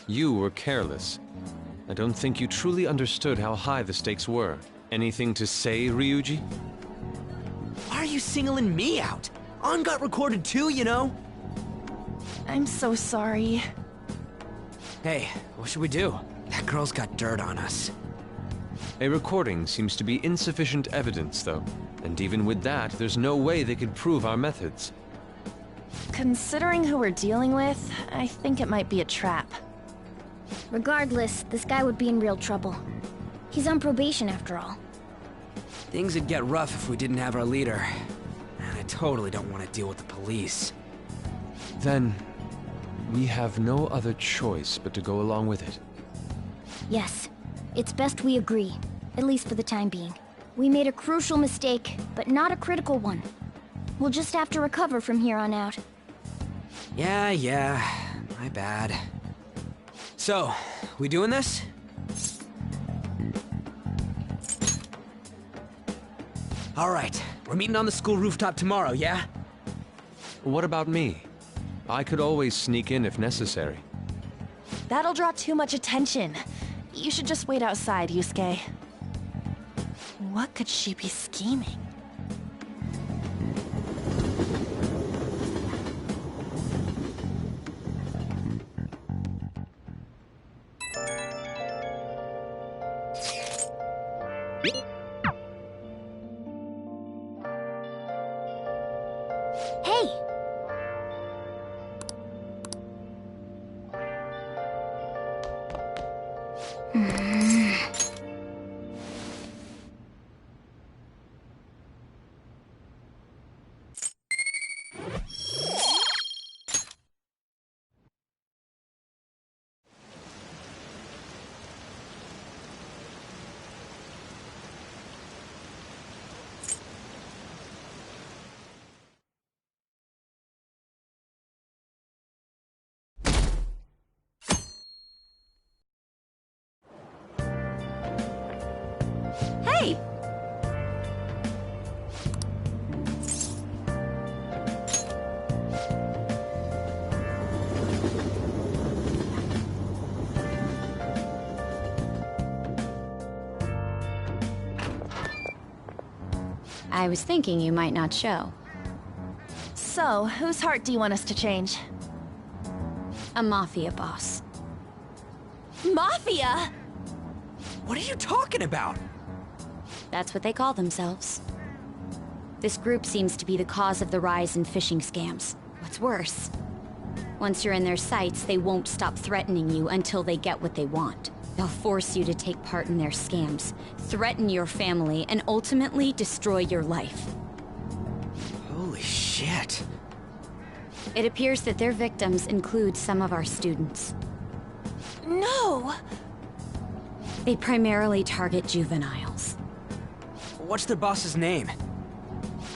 You were careless. I don't think you truly understood how high the stakes were. Anything to say, Ryuji? Why are you singling me out? An got recorded too, you know? I'm so sorry. Hey, what should we do? That girl's got dirt on us. A recording seems to be insufficient evidence, though. And even with that, there's no way they could prove our methods. Considering who we're dealing with, I think it might be a trap. Regardless, this guy would be in real trouble. He's on probation after all. Things would get rough if we didn't have our leader. And I totally don't want to deal with the police. Then, we have no other choice but to go along with it. Yes. It's best we agree, at least for the time being. We made a crucial mistake, but not a critical one. We'll just have to recover from here on out. Yeah, my bad. So, we doing this? All right, we're meeting on the school rooftop tomorrow, yeah? What about me? I could always sneak in if necessary. That'll draw too much attention. You should just wait outside, Yusuke. What could she be scheming? Hey! Hey! I was thinking you might not show. So, whose heart do you want us to change? A mafia boss. Mafia?! What are you talking about? That's what they call themselves. This group seems to be the cause of the rise in phishing scams. What's worse, once you're in their sights, they won't stop threatening you until they get what they want. They'll force you to take part in their scams, threaten your family, and ultimately destroy your life. Holy shit. It appears that their victims include some of our students. No! They primarily target juveniles. What's their boss's name?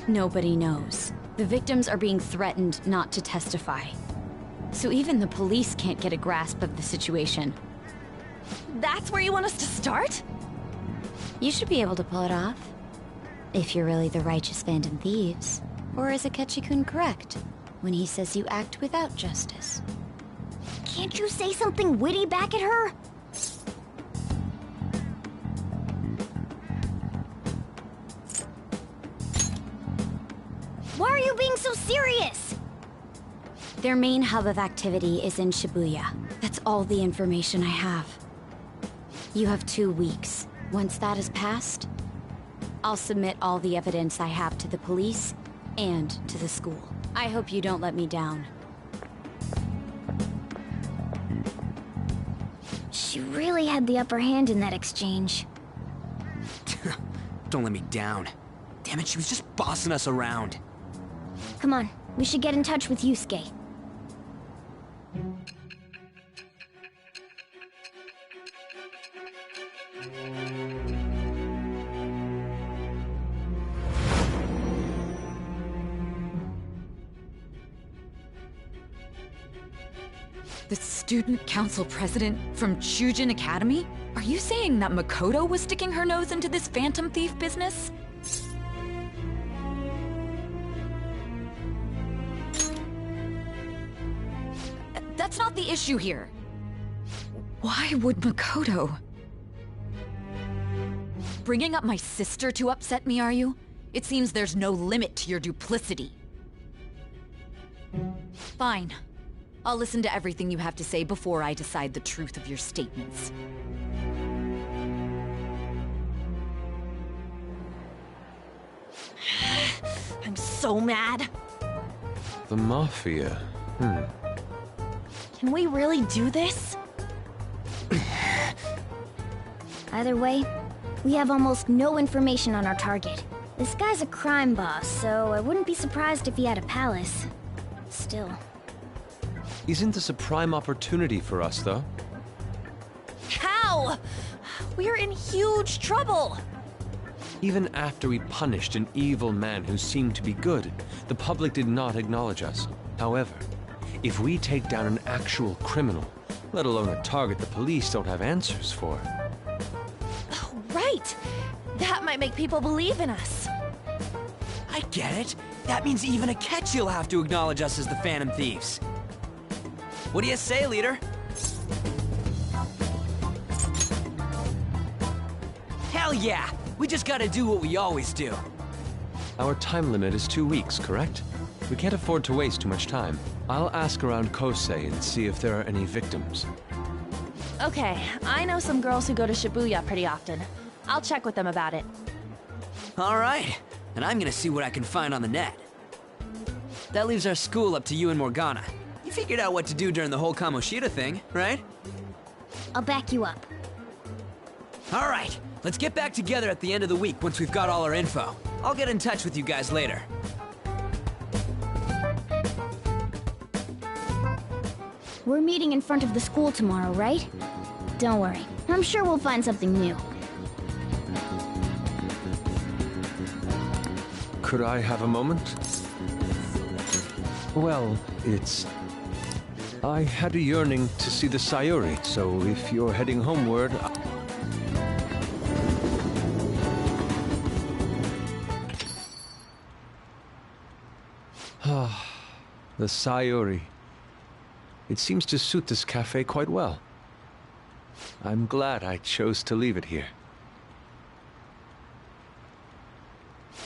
Nobody knows. The victims are being threatened not to testify. So even the police can't get a grasp of the situation. That's where you want us to start? You should be able to pull it off. If you're really the righteous Phantom Thieves. Or is Akechi-kun correct when he says you act without justice? Can't you say something witty back at her? Why are you being so serious? Their main hub of activity is in Shibuya. That's all the information I have. You have 2 weeks. Once that is passed, I'll submit all the evidence I have to the police and to the school. I hope you don't let me down. She really had the upper hand in that exchange. Don't let me down. Damn it, she was just bossing us around. Come on, we should get in touch with Yusuke. The student council president from Chujin Academy? Are you saying that Makoto was sticking her nose into this phantom thief business? That's not the issue here. Why would Makoto? Bringing up my sister to upset me, are you? It seems there's no limit to your duplicity. Fine. I'll listen to everything you have to say before I decide the truth of your statements. I'm so mad. The Mafia. Can we really do this? Either way, we have almost no information on our target. This guy's a crime boss, so I wouldn't be surprised if he had a palace. Still. Isn't this a prime opportunity for us, though? How? We're in huge trouble. Even after we punished an evil man who seemed to be good, the public did not acknowledge us. However, if we take down an actual criminal, let alone a target the police don't have answers for. Oh, right. That might make people believe in us. I get it. That means even Akechi will have to acknowledge us as the Phantom Thieves. What do you say, leader? Hell yeah! We just gotta do what we always do. Our time limit is 2 weeks, correct? We can't afford to waste too much time. I'll ask around Kosei and see if there are any victims. Okay, I know some girls who go to Shibuya pretty often. I'll check with them about it. All right, and I'm gonna see what I can find on the net. That leaves our school up to you and Morgana. You figured out what to do during the whole Kamoshida thing, right? I'll back you up. All right, let's get back together at the end of the week once we've got all our info. I'll get in touch with you guys later. We're meeting in front of the school tomorrow, right? Don't worry. I'm sure we'll find something new. Could I have a moment? Well, I had a yearning to see the Sayuri, so if you're heading homeward... The Sayuri. It seems to suit this cafe quite well. I'm glad I chose to leave it here.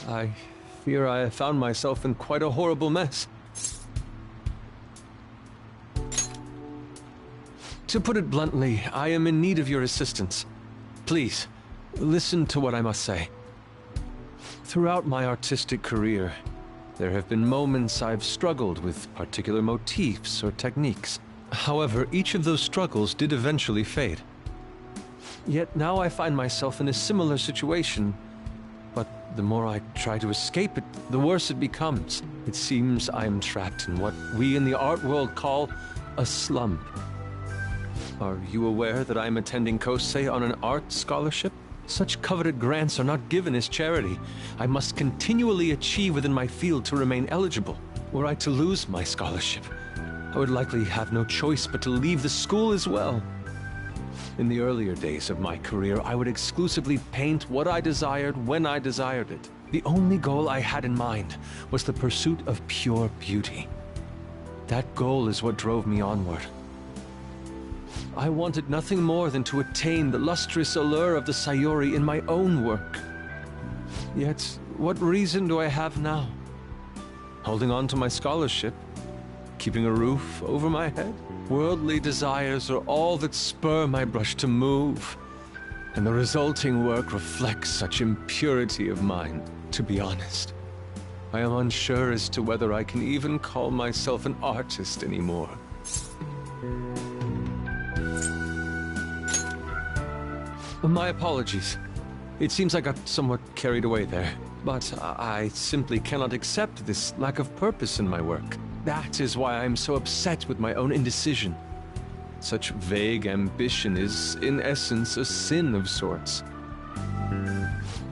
I fear I have found myself in quite a horrible mess. To put it bluntly, I am in need of your assistance. Please, listen to what I must say. Throughout my artistic career, there have been moments I've struggled with particular motifs or techniques. However, each of those struggles did eventually fade. Yet now I find myself in a similar situation, but the more I try to escape it, the worse it becomes. It seems I am trapped in what we in the art world call a slump. Are you aware that I am attending Kosei on an art scholarship? Such coveted grants are not given as charity. I must continually achieve within my field to remain eligible. Were I to lose my scholarship, I would likely have no choice but to leave the school as well. In the earlier days of my career, I would exclusively paint what I desired when I desired it. The only goal I had in mind was the pursuit of pure beauty. That goal is what drove me onward. I wanted nothing more than to attain the lustrous allure of the Sayuri in my own work. Yet, what reason do I have now? Holding on to my scholarship? Keeping a roof over my head? Worldly desires are all that spur my brush to move, and the resulting work reflects such impurity of mind. To be honest, I am unsure as to whether I can even call myself an artist anymore. My apologies. It seems I got somewhat carried away there, but I simply cannot accept this lack of purpose in my work. That is why I am so upset with my own indecision. Such vague ambition is, in essence, a sin of sorts.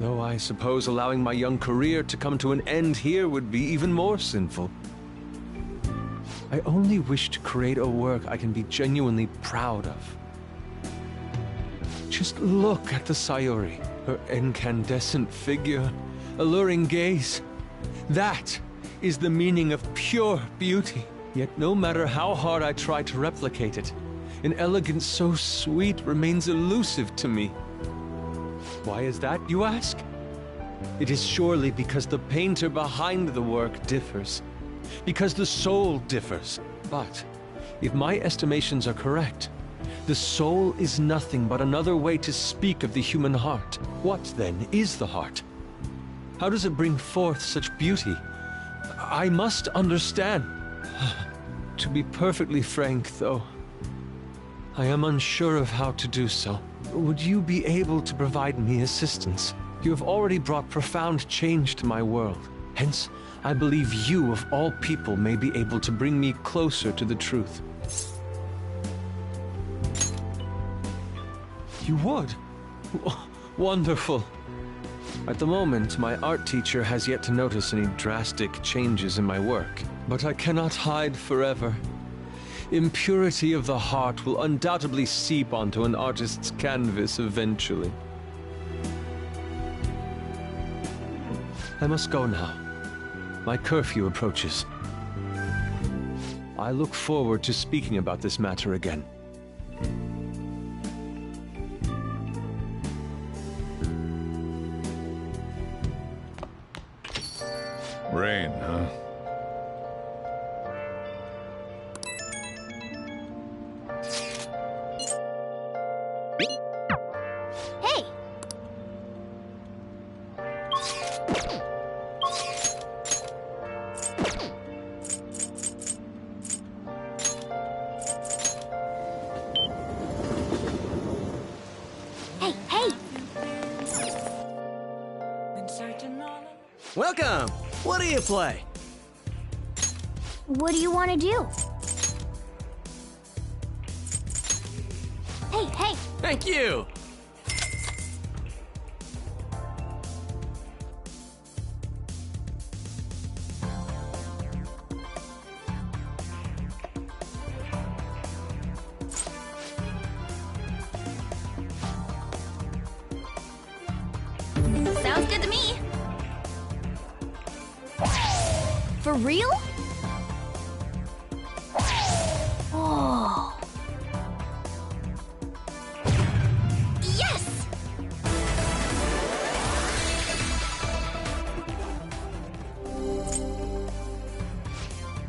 Though I suppose allowing my young career to come to an end here would be even more sinful. I only wish to create a work I can be genuinely proud of. Just look at the Sayuri, her incandescent figure, alluring gaze. That is the meaning of pure beauty. Yet no matter how hard I try to replicate it, an elegance so sweet remains elusive to me. Why is that, you ask? It is surely because the painter behind the work differs, because the soul differs. But if my estimations are correct, the soul is nothing but another way to speak of the human heart. What, then, is the heart? How does it bring forth such beauty? I must understand. To be perfectly frank, though, I am unsure of how to do so. Would you be able to provide me assistance? You have already brought profound change to my world. Hence, I believe you, of all people, may be able to bring me closer to the truth. You would? Wonderful. At the moment, my art teacher has yet to notice any drastic changes in my work, but I cannot hide forever. Impurity of the heart will undoubtedly seep onto an artist's canvas eventually. I must go now. My curfew approaches. I look forward to speaking about this matter again. Rain, huh? Hey! Hey, hey! Welcome! What do you play? What do you want to do? Hey, hey! Thank you! Sounds good to me. For real? Oh. Yes!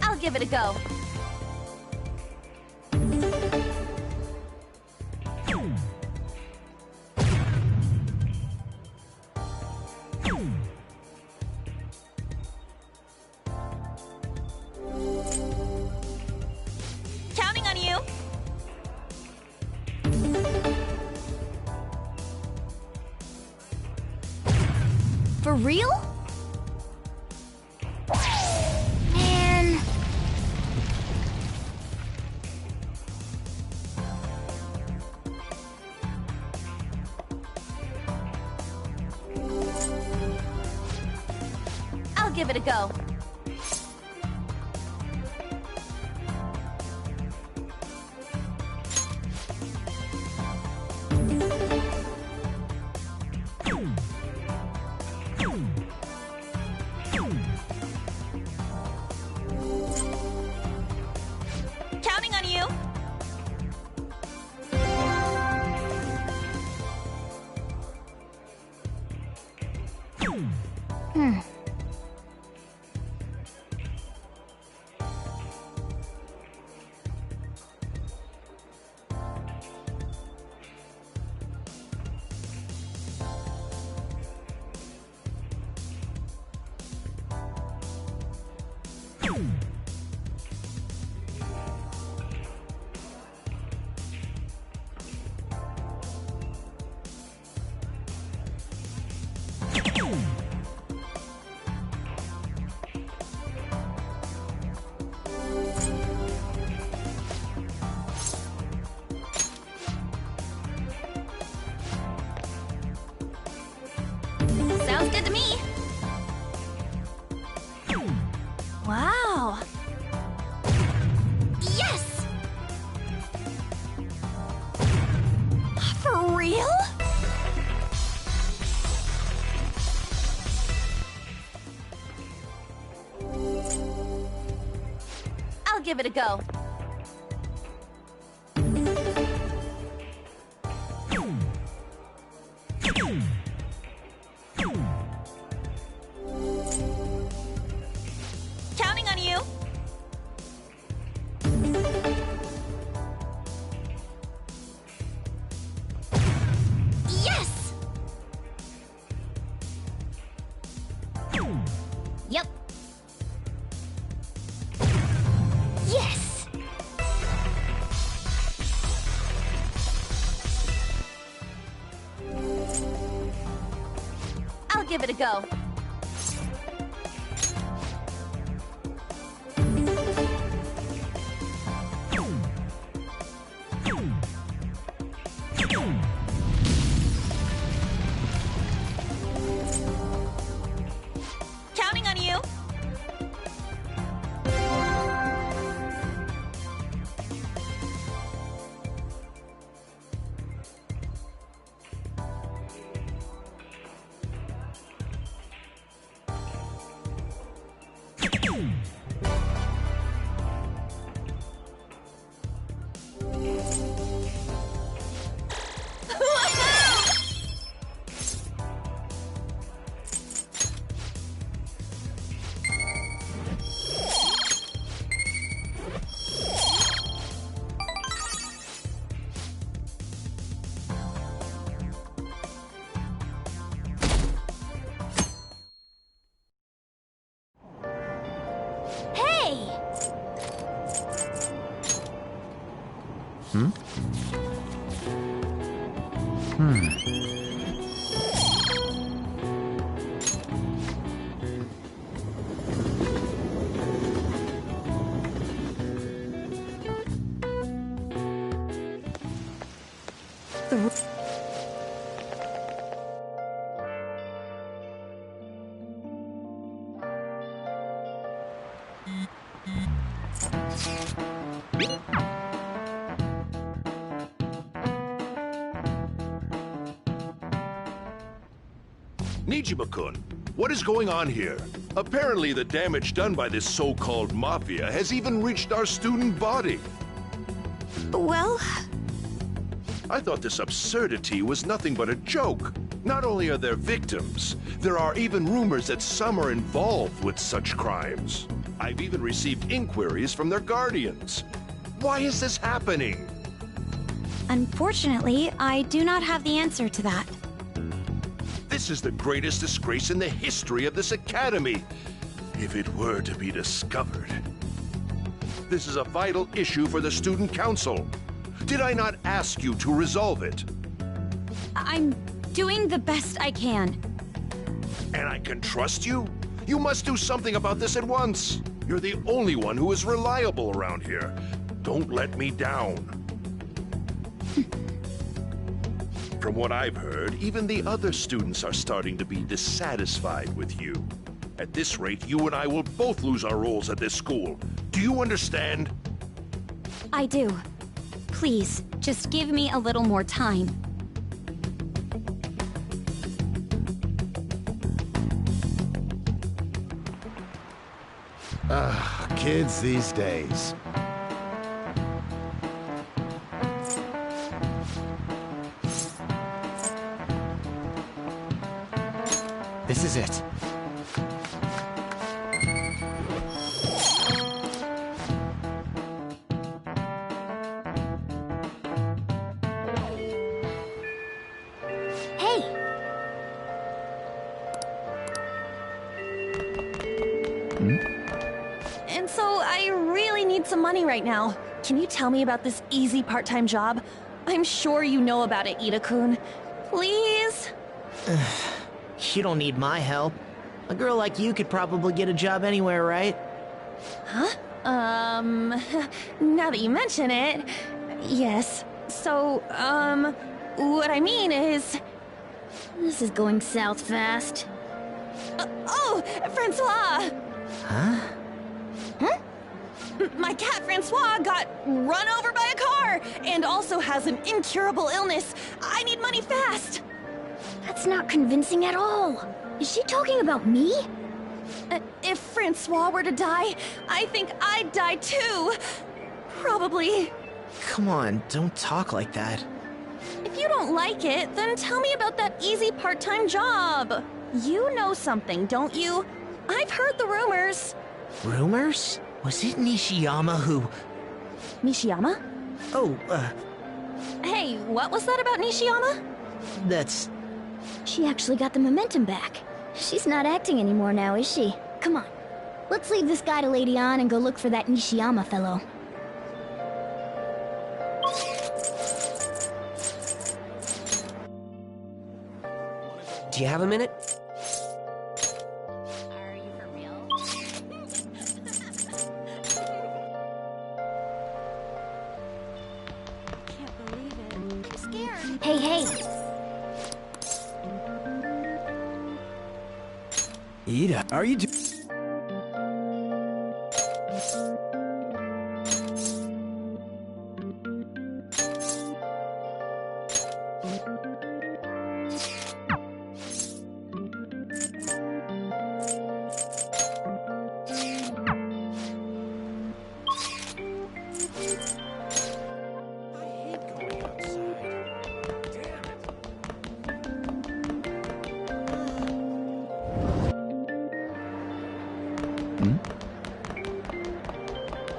I'll give it a go. Counting on you. For real? Man. I'll give it a go. Counting on you. Hmm. Sounds good to me. Wow. Yes! For real? I'll give it a go. Counting on you. Yes! Yep. Yes! I'll give it a go. Hmm? Nijima-kun, what is going on here? Apparently the damage done by this so-called mafia has even reached our student body. Well... I thought this absurdity was nothing but a joke. Not only are there victims, there are even rumors that some are involved with such crimes. I've even received inquiries from their guardians. Why is this happening? Unfortunately, I do not have the answer to that. This is the greatest disgrace in the history of this academy, if it were to be discovered. This is a vital issue for the student council. Did I not ask you to resolve it? I'm doing the best I can. And I can trust you? You must do something about this at once. You're the only one who is reliable around here. Don't let me down. From what I've heard, even the other students are starting to be dissatisfied with you. At this rate, you and I will both lose our roles at this school. Do you understand? I do. Please, just give me a little more time. Kids these days. This is it. Hey! And so I really need some money right now. Can you tell me about this easy part-time job? I'm sure you know about it, Ida-kun. Please? You don't need my help. A girl like you could probably get a job anywhere, right? Huh? Now that you mention it, yes. So, what I mean is... This is going south fast. Oh, Francois! Huh? Huh? My cat Francois got run over by a car and also has an incurable illness. I need money fast. That's not convincing at all. Is she talking about me? If Francois were to die, I think I'd die too. Probably. Come on, don't talk like that. If you don't like it, then tell me about that easy part-time job. You know something, don't you? I've heard the rumors. Rumors? Was it Nishiyama who... Nishiyama? Oh, Hey, what was that about Nishiyama? That's... She actually got the momentum back. She's not acting anymore now, is she? Come on. Let's leave this guy to Lady On and go look for that Nishiyama fellow. Do you have a minute? Are you for real? Can't believe it. I'm scared. Hey, hey! Ida, are you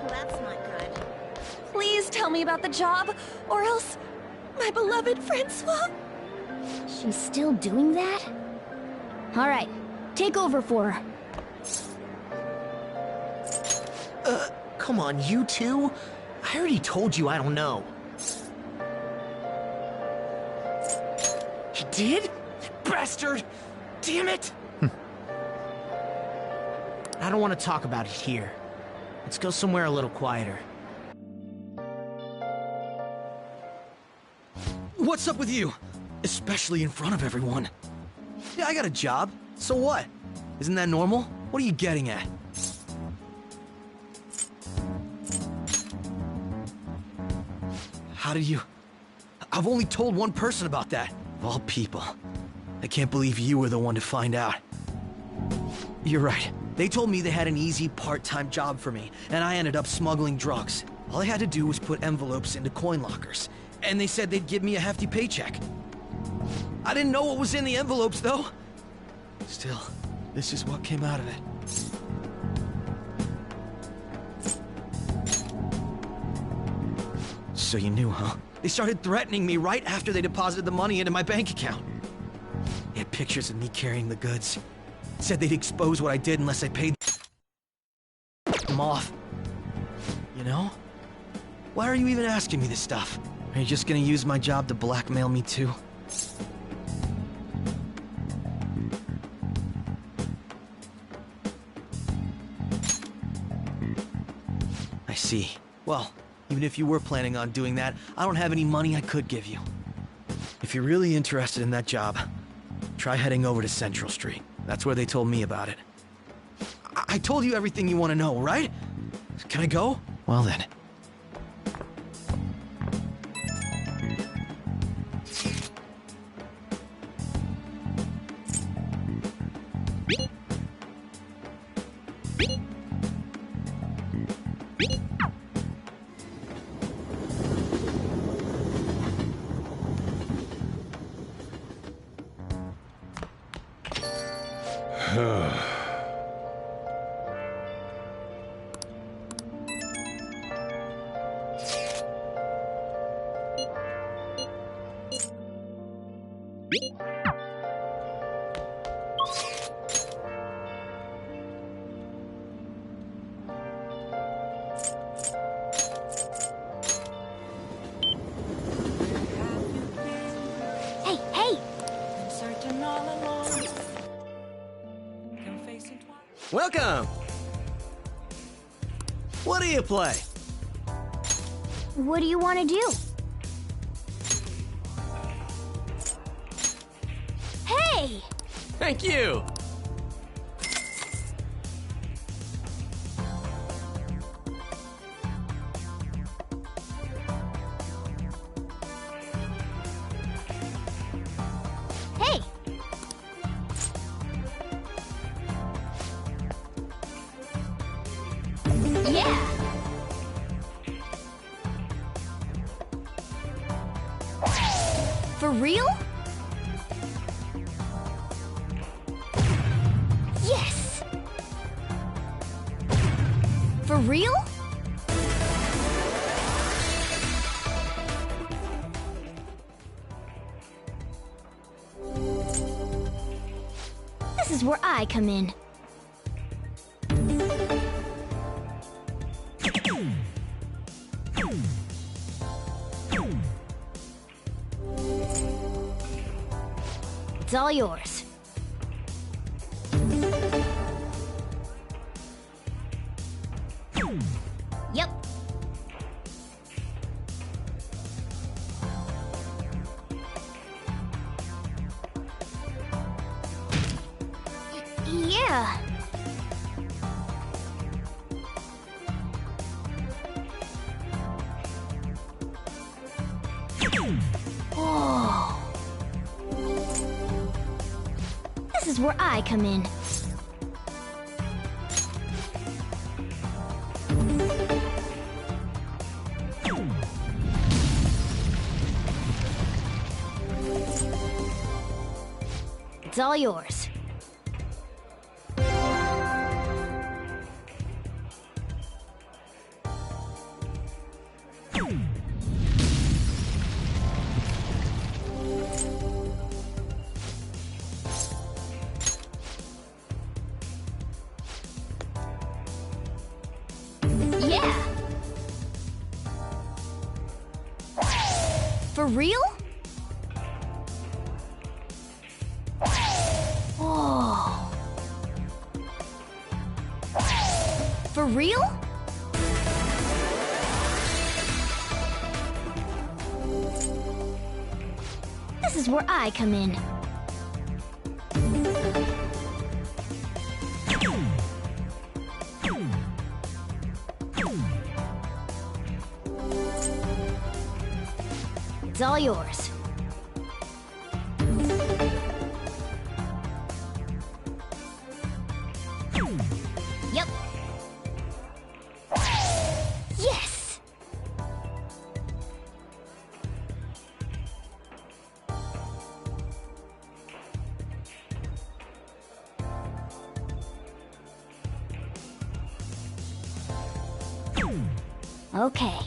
That's not good. Please tell me about the job, or else my beloved Francois. She's still doing that? Alright, take over for her. Come on, you two? I already told you I don't know. did? Bastard! Damn it! I don't want to talk about it here. Let's go somewhere a little quieter. What's up with you? Especially in front of everyone. Yeah, I got a job. So what? Isn't that normal? What are you getting at? How did you... I've only told one person about that. Of all people. I can't believe you were the one to find out. You're right. They told me they had an easy part-time job for me, and I ended up smuggling drugs. All I had to do was put envelopes into coin lockers, and they said they'd give me a hefty paycheck. I didn't know what was in the envelopes, though. Still, this is what came out of it. So you knew, huh? They started threatening me right after they deposited the money into my bank account. They had pictures of me carrying the goods. Said they'd expose what I did unless I paid them off. You know? Why are you even asking me this stuff? Are you just gonna use my job to blackmail me too? I see. Well, even if you were planning on doing that, I don't have any money I could give you. If you're really interested in that job, try heading over to Central Street. That's where they told me about it. I told you everything you want to know, right? Can I go? Well then. Welcome! What do you play? What do you want to do? Hey! Thank you! Hey! Yeah! For real? Yes! For real? This is where I come in. It's all yours. Yep. Yeah. Whoa. This is where I come in. It's all yours. Yeah. For real? For real? This is where I come in. It's all yours. Yep. Yes! Okay.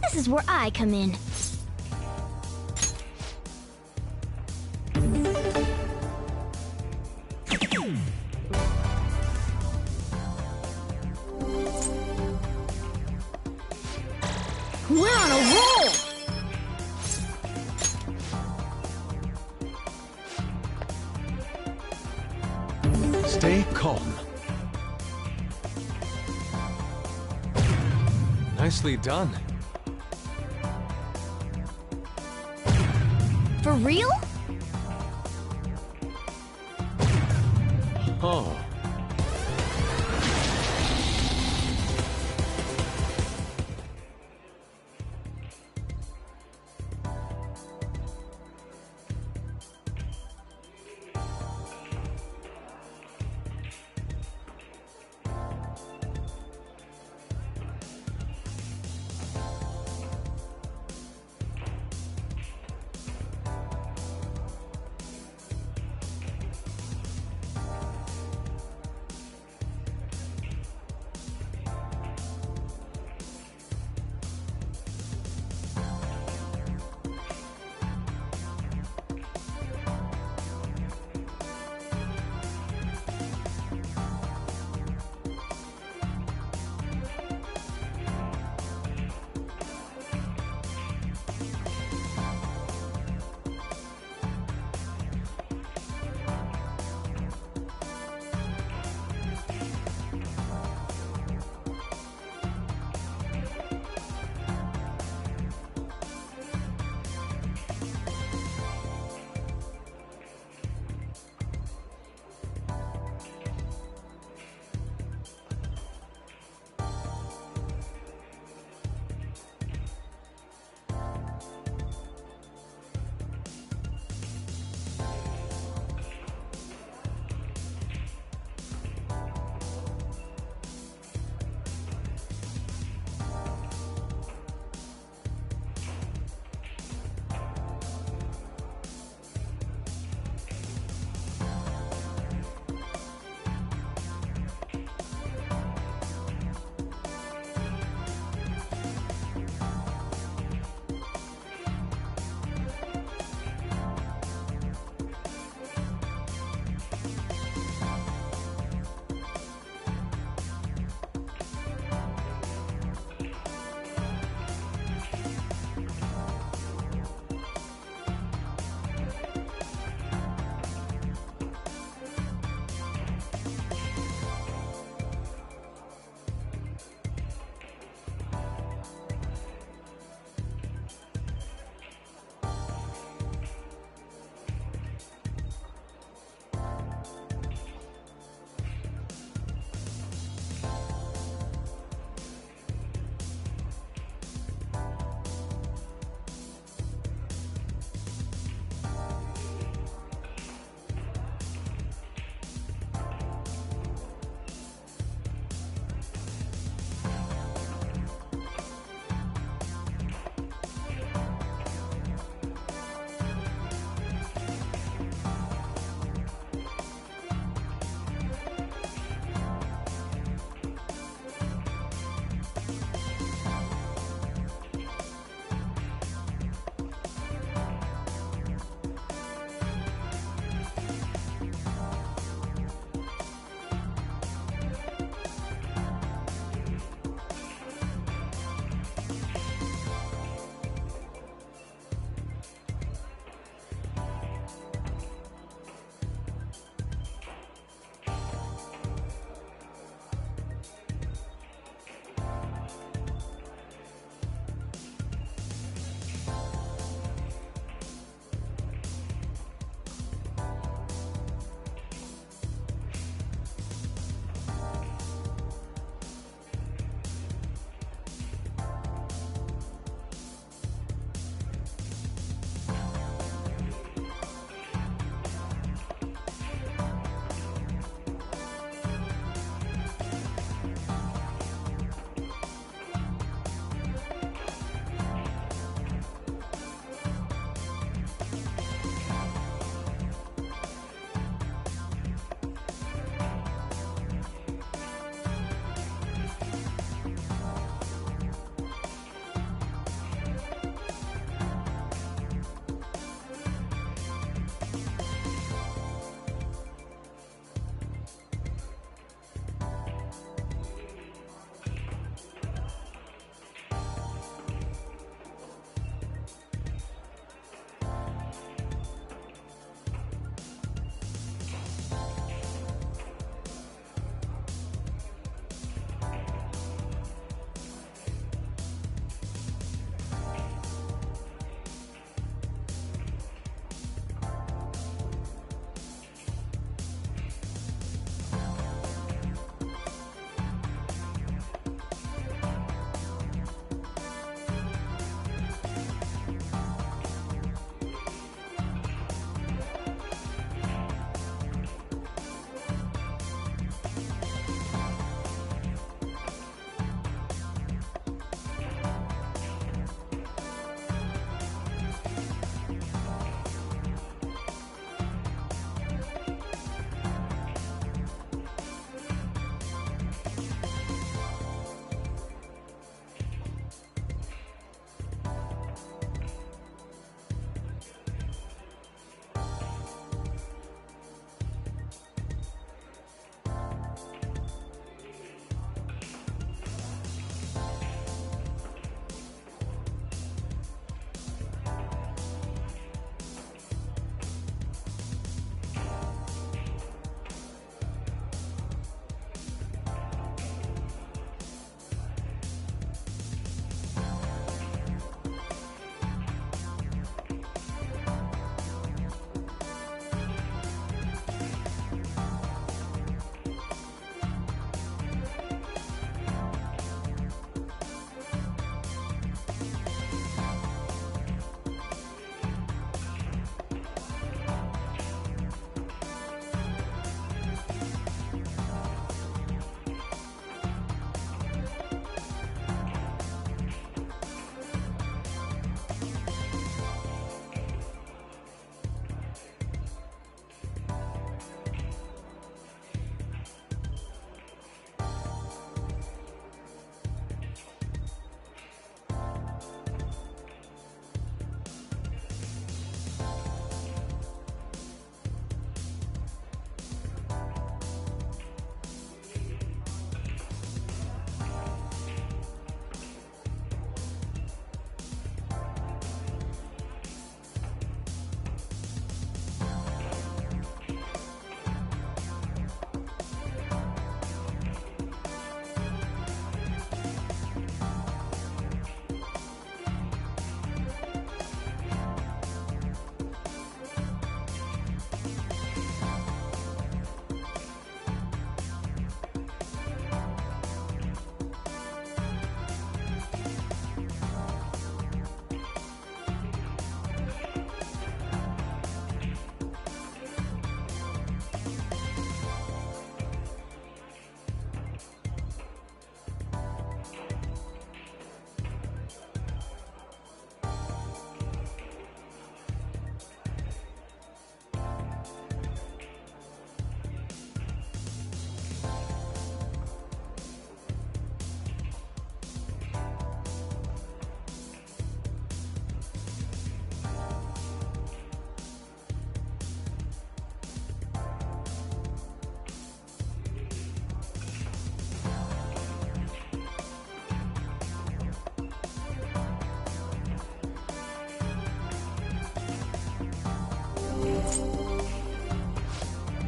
This is where I come in. We're on a roll! Stay calm. Nicely done. For real? Oh.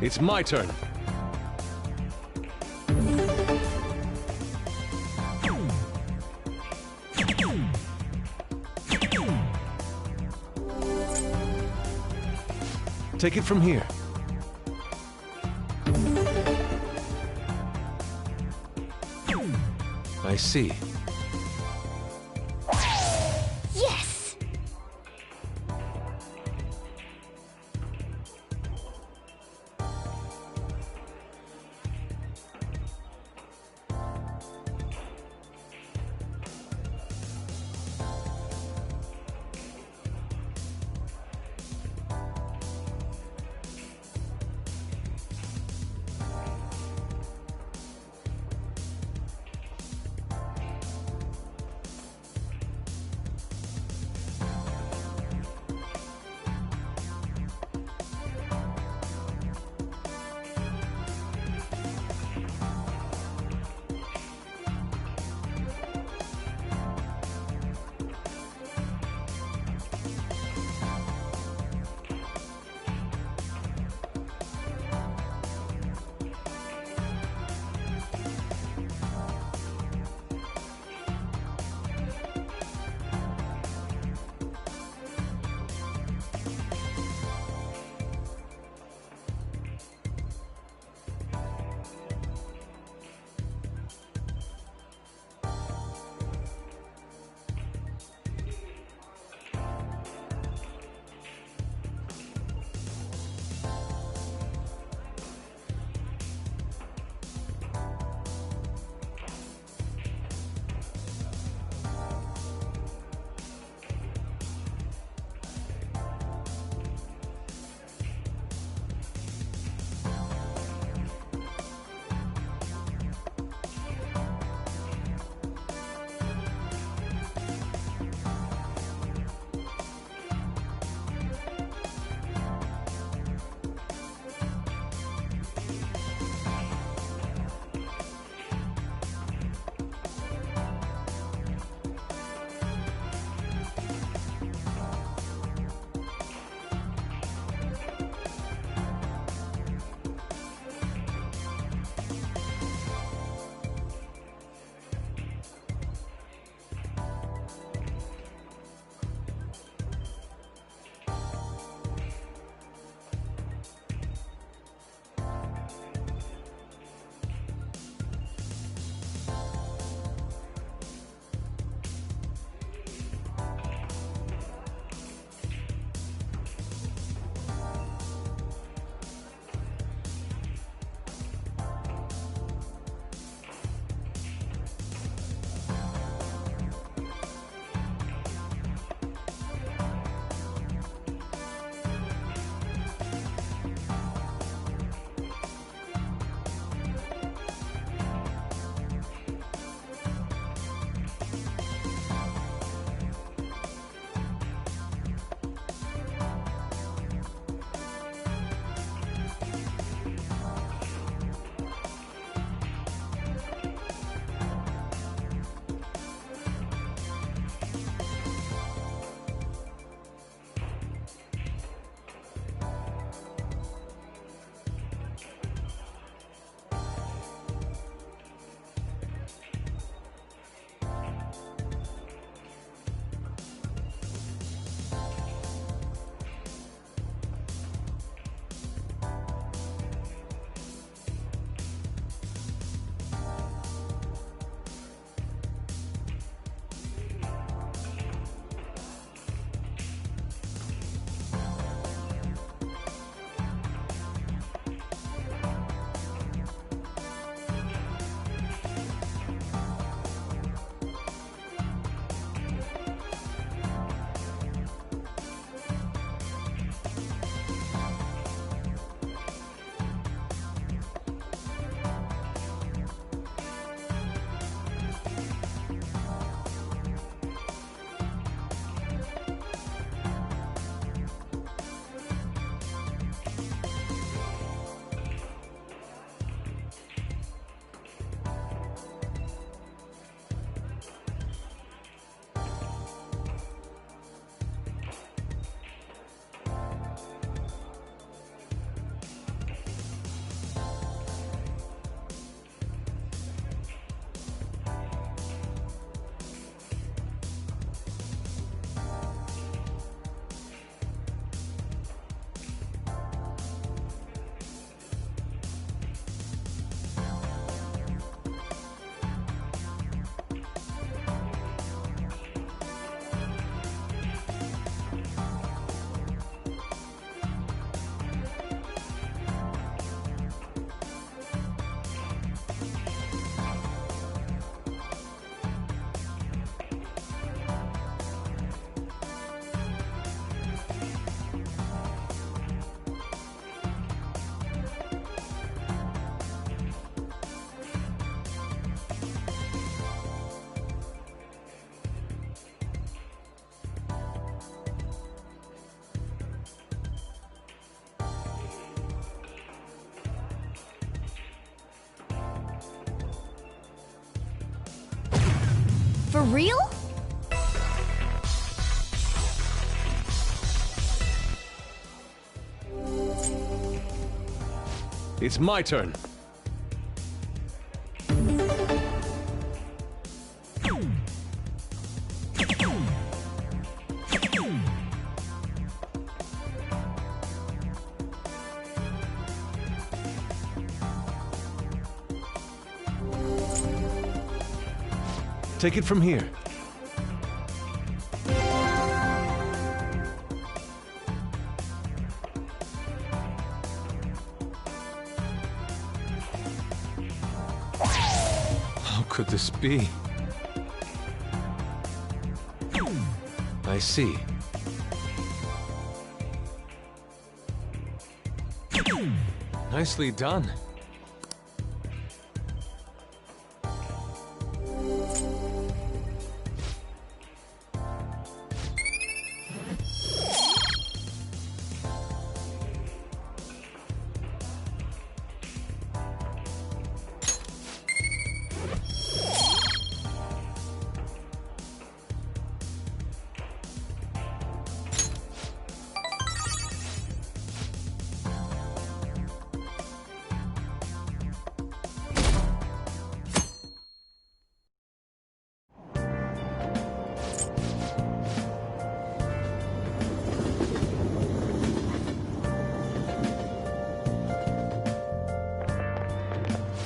It's my turn. Take it from here. I see. Yes! real? It's my turn. Take it from here. How could this be? I see. Nicely done.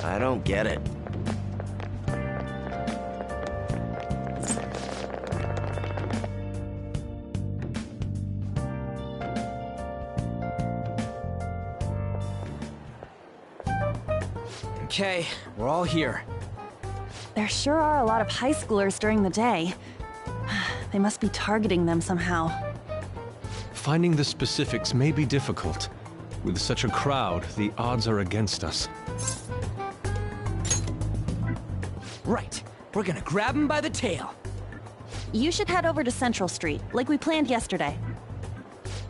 I don't get it. Okay, we're all here. There sure are a lot of high schoolers during the day. They must be targeting them somehow. Finding the specifics may be difficult. With such a crowd, the odds are against us. Right. We're gonna grab him by the tail. You should head over to Central Street, like we planned yesterday.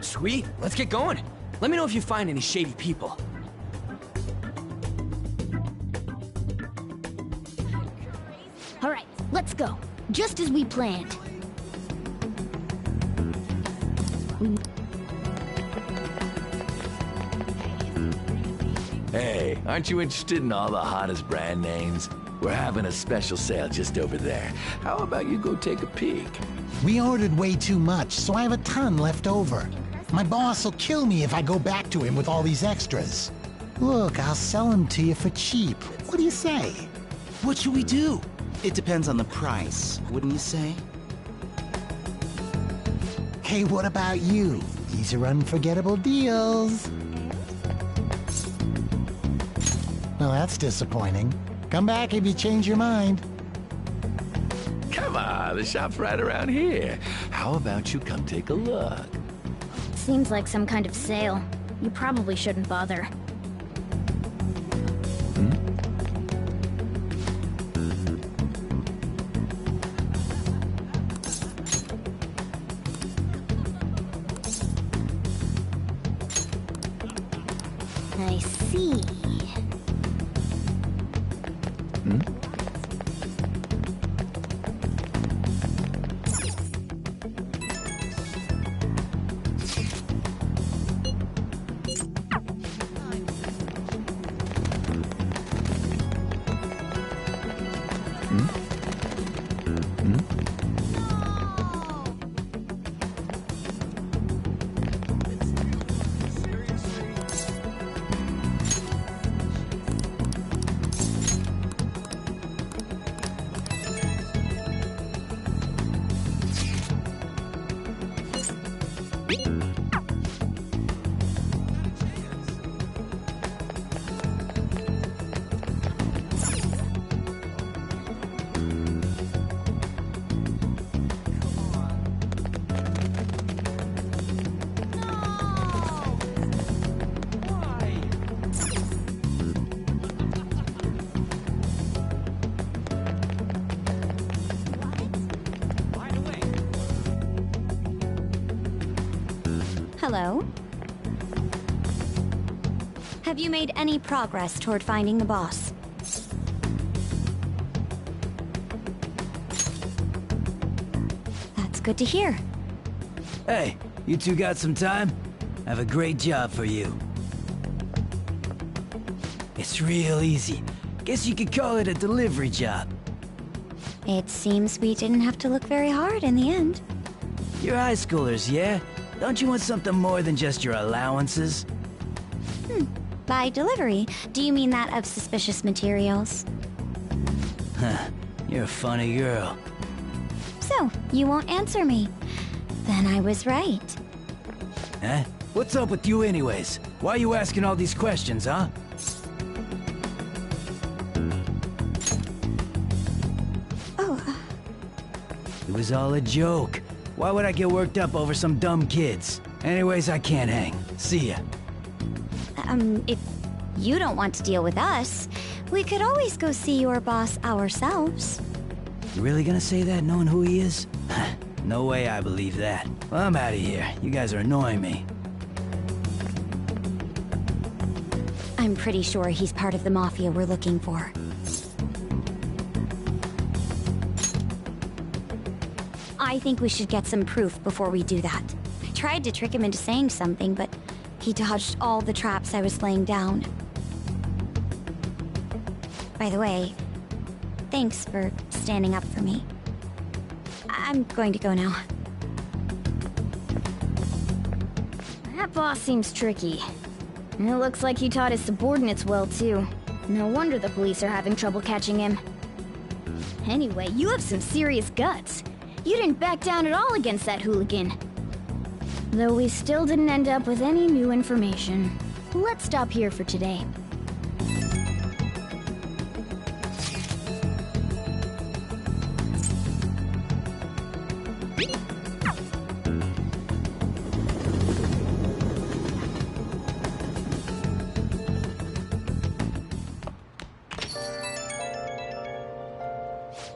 Sweet. Let's get going. Let me know if you find any shady people. All right, let's go. Just as we planned. Hey, aren't you interested in all the hottest brand names? We're having a special sale just over there. How about you go take a peek? We ordered way too much, so I have a ton left over. My boss will kill me if I go back to him with all these extras. Look, I'll sell them to you for cheap. What do you say? What should we do? It depends on the price, wouldn't you say? Hey, what about you? These are unforgettable deals. Well, that's disappointing. Come back if you change your mind. Come on, the shop's right around here. How about you come take a look? Seems like some kind of sale. You probably shouldn't bother. I see. Hello? Have you made any progress toward finding the boss? good to hear. Hey, you two got some time? I have a great job for you. It's real easy. Guess you could call it a delivery job. It seems we didn't have to look very hard in the end. You're high schoolers, yeah? Don't you want something more than just your allowances? By delivery, do you mean that of suspicious materials? Huh, you're a funny girl. So, you won't answer me. Then I was right. Huh? What's up with you anyways? Why are you asking all these questions, huh? It was all a joke. Why would I get worked up over some dumb kids? Anyways, I can't hang. See ya. If you don't want to deal with us, we could always go see your boss ourselves. You really gonna say that knowing who he is? No way I believe that. Well, I'm out of here. You guys are annoying me. I'm pretty sure he's part of the Mafia we're looking for. I think we should get some proof before we do that. I tried to trick him into saying something, but he dodged all the traps I was laying down. By the way, thanks for standing up for me. I'm going to go now. That boss seems tricky. And it looks like he taught his subordinates well, too. No wonder the police are having trouble catching him. Anyway, you have some serious guts. You didn't back down at all against that hooligan. Though we still didn't end up with any new information. Let's stop here for today.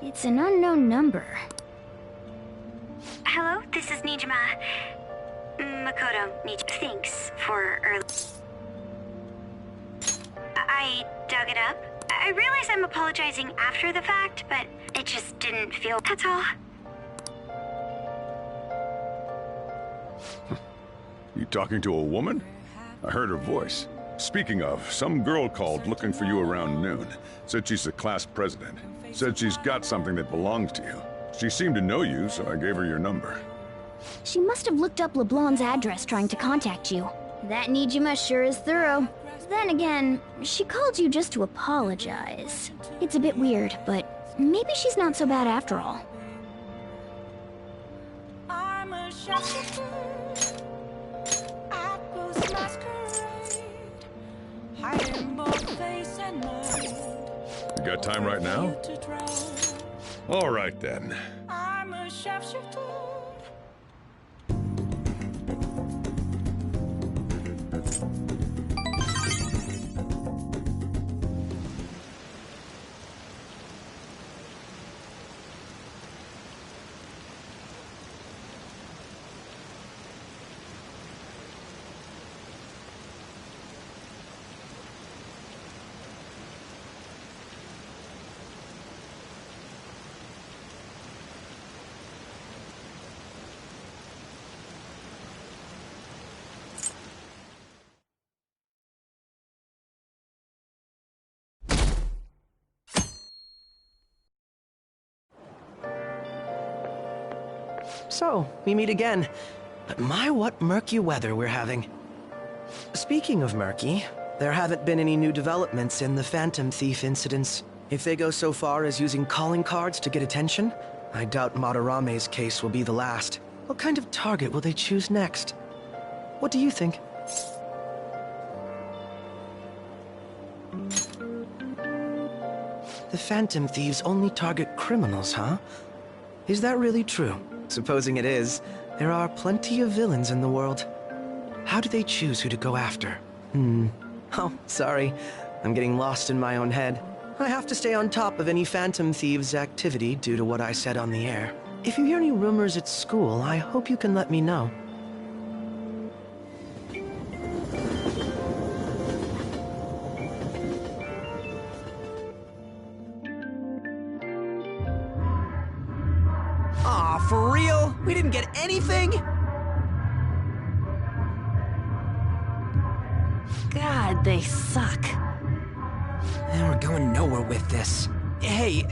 It's an unknown number. Hello, this is Nijima. Makoto, thanks for early. I dug it up. I realize I'm apologizing after the fact, but it just didn't feel... That's all. You talking to a woman? I heard her voice. Speaking of, some girl called looking for you around noon. Said she's the class president. Said she's got something that belongs to you. She seemed to know you, so I gave her your number. She must have looked up LeBlanc's address trying to contact you. That Nijima sure is thorough. Then again, she called you just to apologize. It's a bit weird, but maybe she's not so bad after all. I'm a shopkeeper at Ghost Masquerade, hiding both face and mind. You got time right now? All right then. I'm a sharpshooter. So, we meet again. But my, what murky weather we're having. Speaking of murky, there haven't been any new developments in the Phantom Thief incidents. If they go so far as using calling cards to get attention, I doubt Madarame's case will be the last. What kind of target will they choose next? What do you think? The Phantom Thieves only target criminals, huh? Is that really true? Supposing it is, there are plenty of villains in the world. How do they choose who to go after? Oh, sorry. I'm getting lost in my own head. I have to stay on top of any Phantom Thieves activity due to what I said on the air. If you hear any rumors at school, I hope you can let me know. Aw, for real? We didn't get anything? God, they suck. And we're going nowhere with this. Hey,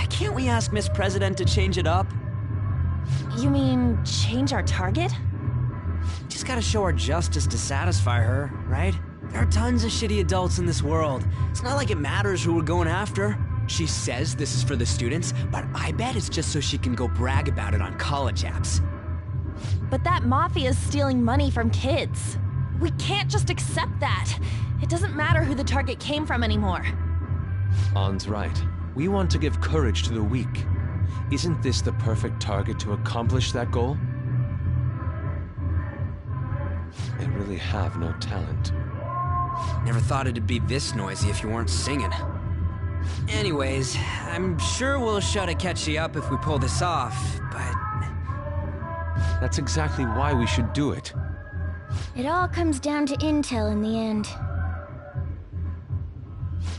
can't we ask Miss President to change it up? You mean change our target? Just gotta show our justice to satisfy her, right? There are tons of shitty adults in this world. It's not like it matters who we're going after. She says this is for the students, but I bet it's just so she can go brag about it on college apps. But that mafia's stealing money from kids. We can't just accept that. It doesn't matter who the target came from anymore. An's right. We want to give courage to the weak. Isn't this the perfect target to accomplish that goal? They really have no talent. Never thought it'd be this noisy if you weren't singing. Anyways, I'm sure we'll shut Akechi up if we pull this off, but... That's exactly why we should do it. It all comes down to intel in the end.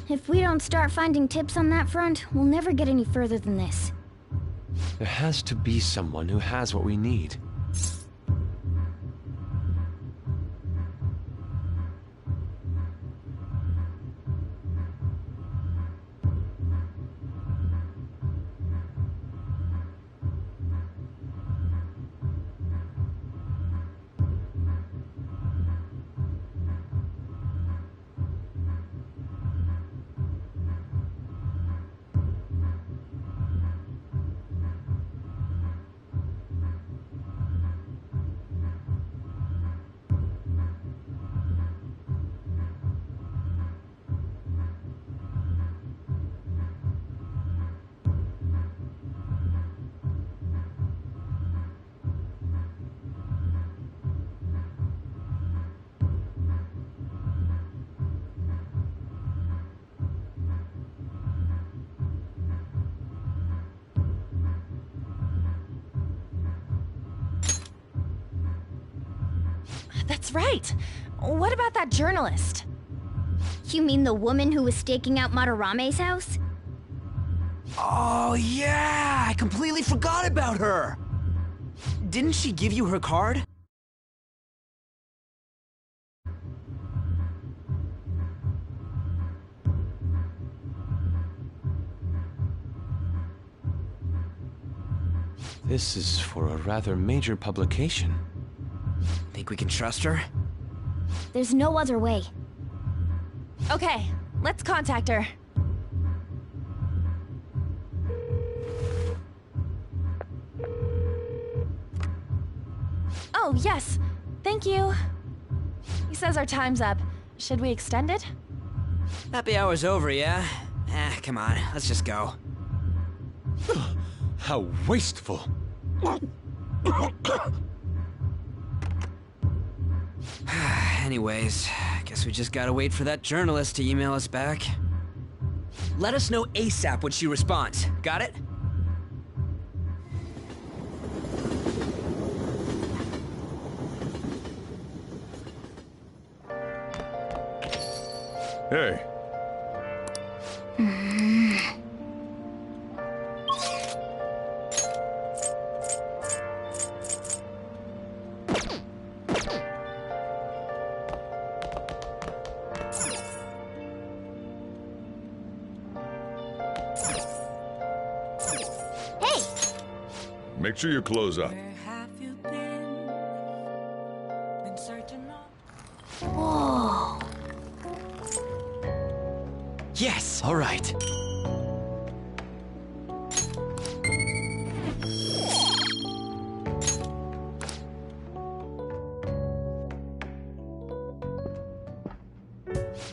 If we don't start finding tips on that front, we'll never get any further than this. There has to be someone who has what we need. That's right. What about that journalist? You mean the woman who was staking out Madarame's house? Oh yeah! I completely forgot about her! Didn't she give you her card? This is for a rather major publication. Think we can trust her? There's no other way. Okay, let's contact her. Oh, yes. Thank you. He says our time's up. Should we extend it? Happy hour's over, yeah? Come on, let's just go. How wasteful! Anyways, guess we just gotta wait for that journalist to email us back. Let us know ASAP when she responds. Got it? Hey. Make sure your clothes up. Whoa. Yes! All right.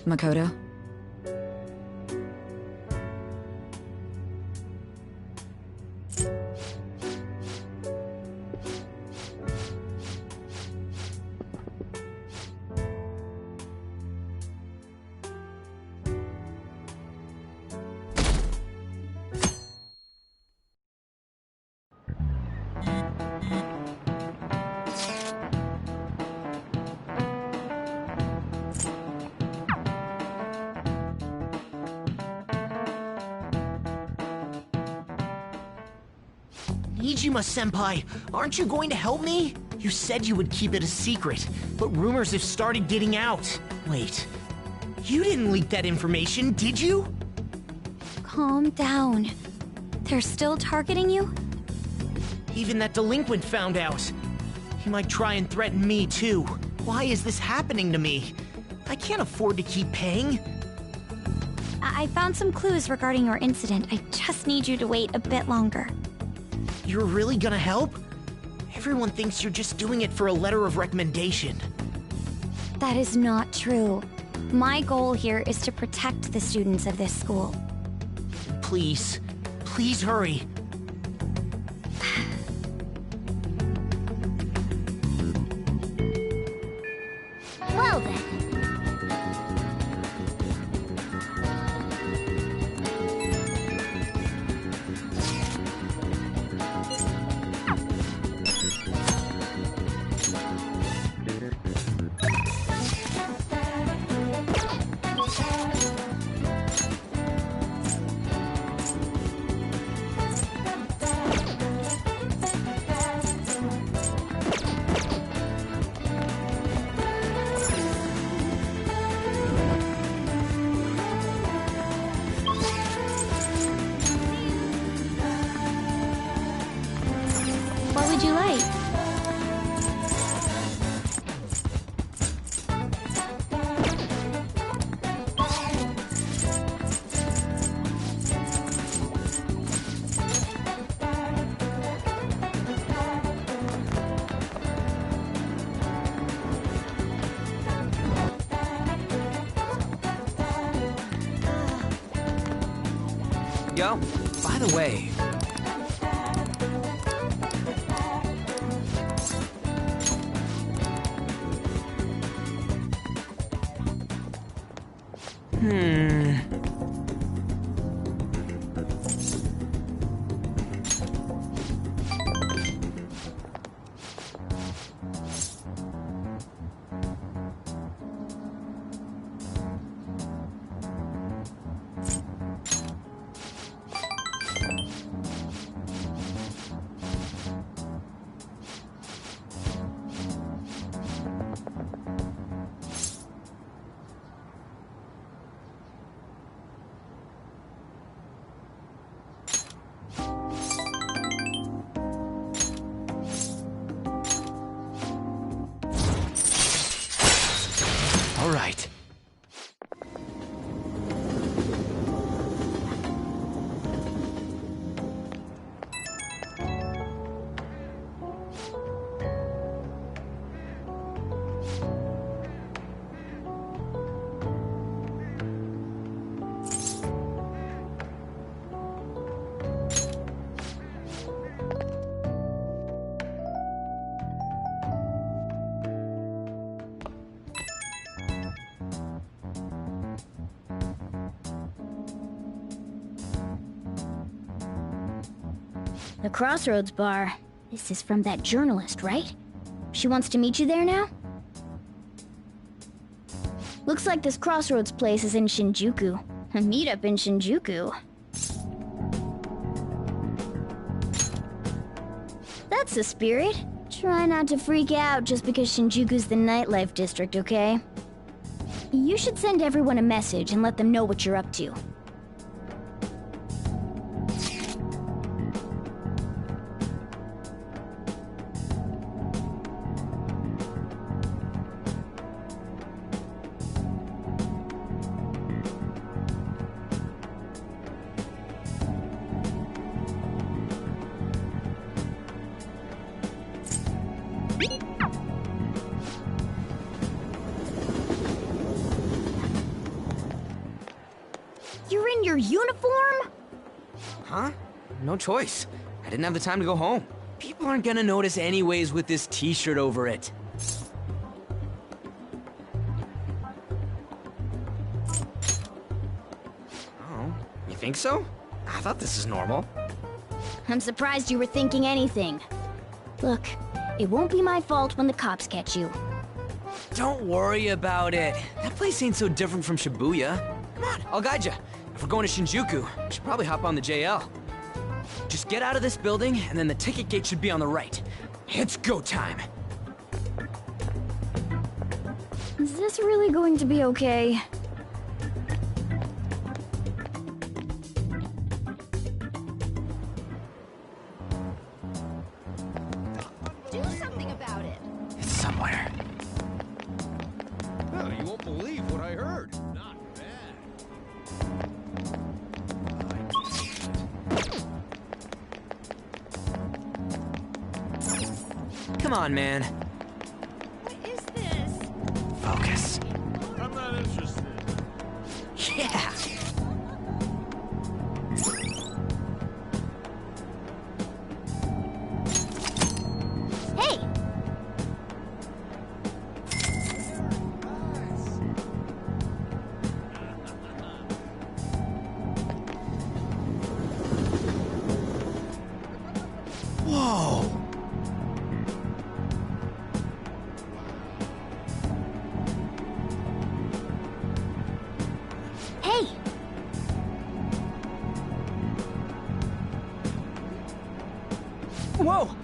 Makoto? Nijima-senpai, aren't you going to help me? You said you would keep it a secret, but rumors have started getting out. Wait, you didn't leak that information, did you? Calm down. They're still targeting you? Even that delinquent found out. He might try and threaten me, too. Why is this happening to me? I can't afford to keep paying. I found some clues regarding your incident. I just need you to wait a bit longer. You're really gonna help? Everyone thinks you're just doing it for a letter of recommendation. That is not true. My goal here is to protect the students of this school. Please, please hurry. Well then. What would you like? Yo, by the way, all right. The Crossroads Bar. This is from that journalist, right? She wants to meet you there now? Looks like this Crossroads place is in Shinjuku. A meetup in Shinjuku. That's the spirit. Try not to freak out just because Shinjuku's the nightlife district, okay? You should send everyone a message and let them know what you're up to. You're in your uniform? Huh? No choice. I didn't have the time to go home. People aren't gonna notice anyways with this t-shirt over it. Oh, you think so? I thought this is normal. I'm surprised you were thinking anything. Look, it won't be my fault when the cops catch you. Don't worry about it. That place ain't so different from Shibuya. Come on, I'll guide you. If we're going to Shinjuku, we should probably hop on the JL. Just get out of this building, and then the ticket gate should be on the right. It's go time! Is this really going to be okay? Do something about it. It's somewhere. Well, you won't believe what I heard. Not Come on, man. What is this? Focus. I'm not interested. Yeah! Hey! Whoa! Hey! Whoa!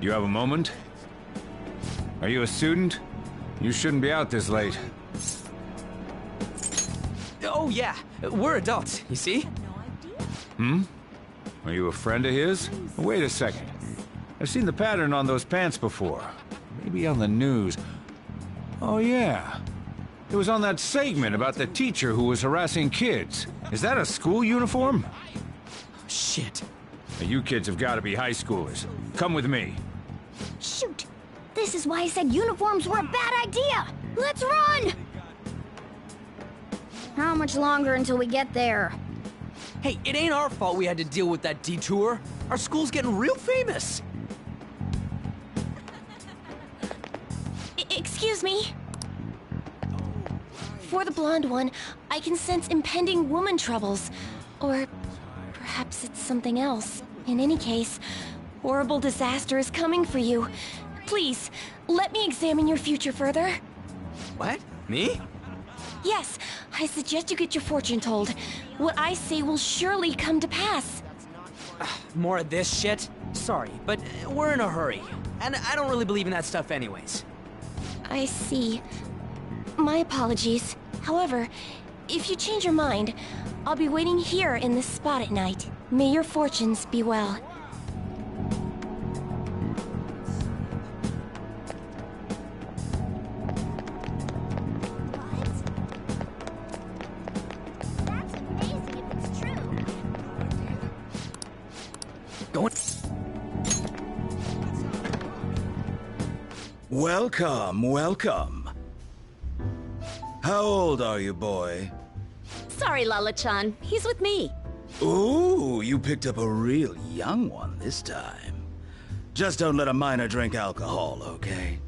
You have a moment? Are you a student? You shouldn't be out this late. Oh yeah, we're adults, you see? Hmm? Are you a friend of his? Wait a second. I've seen the pattern on those pants before. Maybe on the news. Oh yeah. It was on that segment about the teacher who was harassing kids. Is that a school uniform? Shit. Now, you kids have got to be high schoolers. Come with me. Shoot! This is why I said uniforms were a bad idea! Let's run! How much longer until we get there? Hey, it ain't our fault we had to deal with that detour. Our school's getting real famous. Excuse me? For the blonde one, I can sense impending woman troubles. Or perhaps it's something else. In any case, horrible disaster is coming for you. Please, let me examine your future further. What? Me? Yes, I suggest you get your fortune told. What I say will surely come to pass. More of this shit? Sorry, but we're in a hurry. And I don't really believe in that stuff anyways. I see. My apologies. However, if you change your mind, I'll be waiting here in this spot at night. May your fortunes be well. Welcome, welcome. How old are you, boy? Sorry, Lala-chan. He's with me. Ooh, you picked up a real young one this time. Just don't let a minor drink alcohol, okay?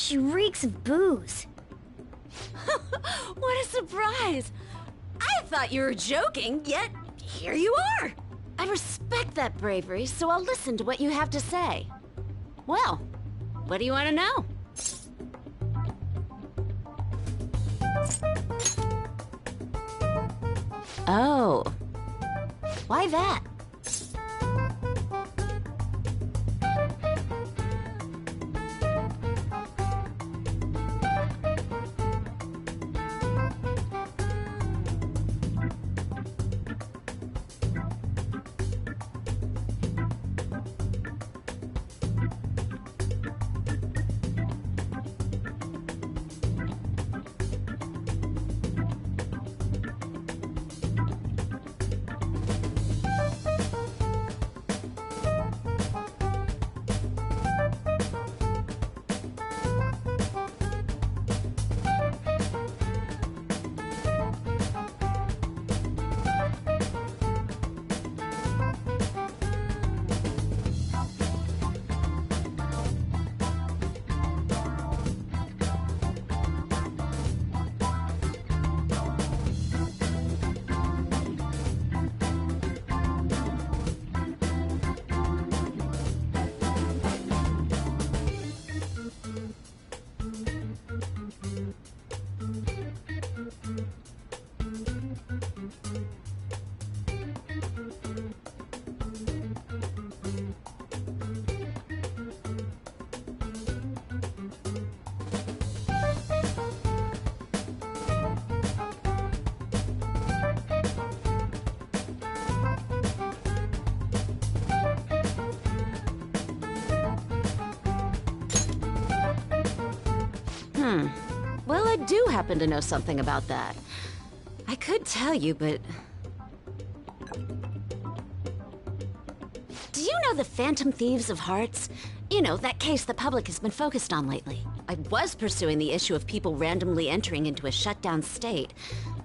She reeks of booze. What a surprise! I thought you were joking, yet here you are! I respect that bravery, so I'll listen to what you have to say. Well, what do you want to know? Oh. Why that? Well, I do happen to know something about that. I could tell you, but... Do you know the Phantom Thieves of Hearts? You know, that case the public has been focused on lately. I was pursuing the issue of people randomly entering into a shutdown state,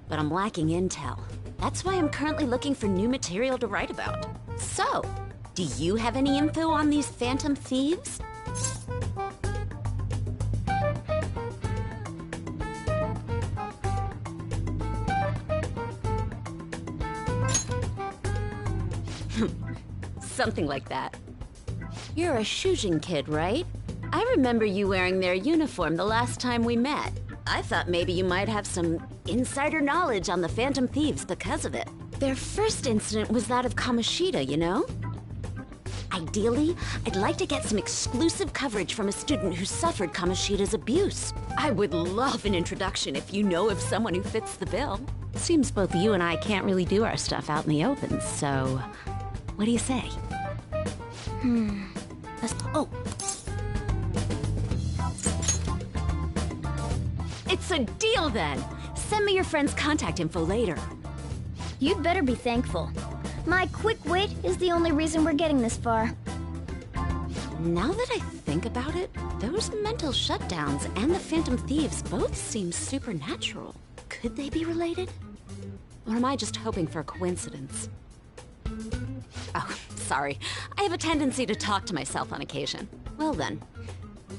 but I'm lacking intel. That's why I'm currently looking for new material to write about. So, do you have any info on these Phantom Thieves? Something like that. You're a Shujin kid, right? I remember you wearing their uniform the last time we met. I thought maybe you might have some insider knowledge on the Phantom Thieves because of it. Their first incident was that of Kamoshida, you know? Ideally, I'd like to get some exclusive coverage from a student who suffered Kamoshida's abuse. I would love an introduction if you know of someone who fits the bill. Seems both you and I can't really do our stuff out in the open, so... What do you say? Oh! It's a deal then! Send me your friend's contact info later. You'd better be thankful. My quick wit is the only reason we're getting this far. Now that I think about it, those mental shutdowns and the Phantom Thieves both seem supernatural. Could they be related? Or am I just hoping for a coincidence? Oh, sorry. I have a tendency to talk to myself on occasion. Well then,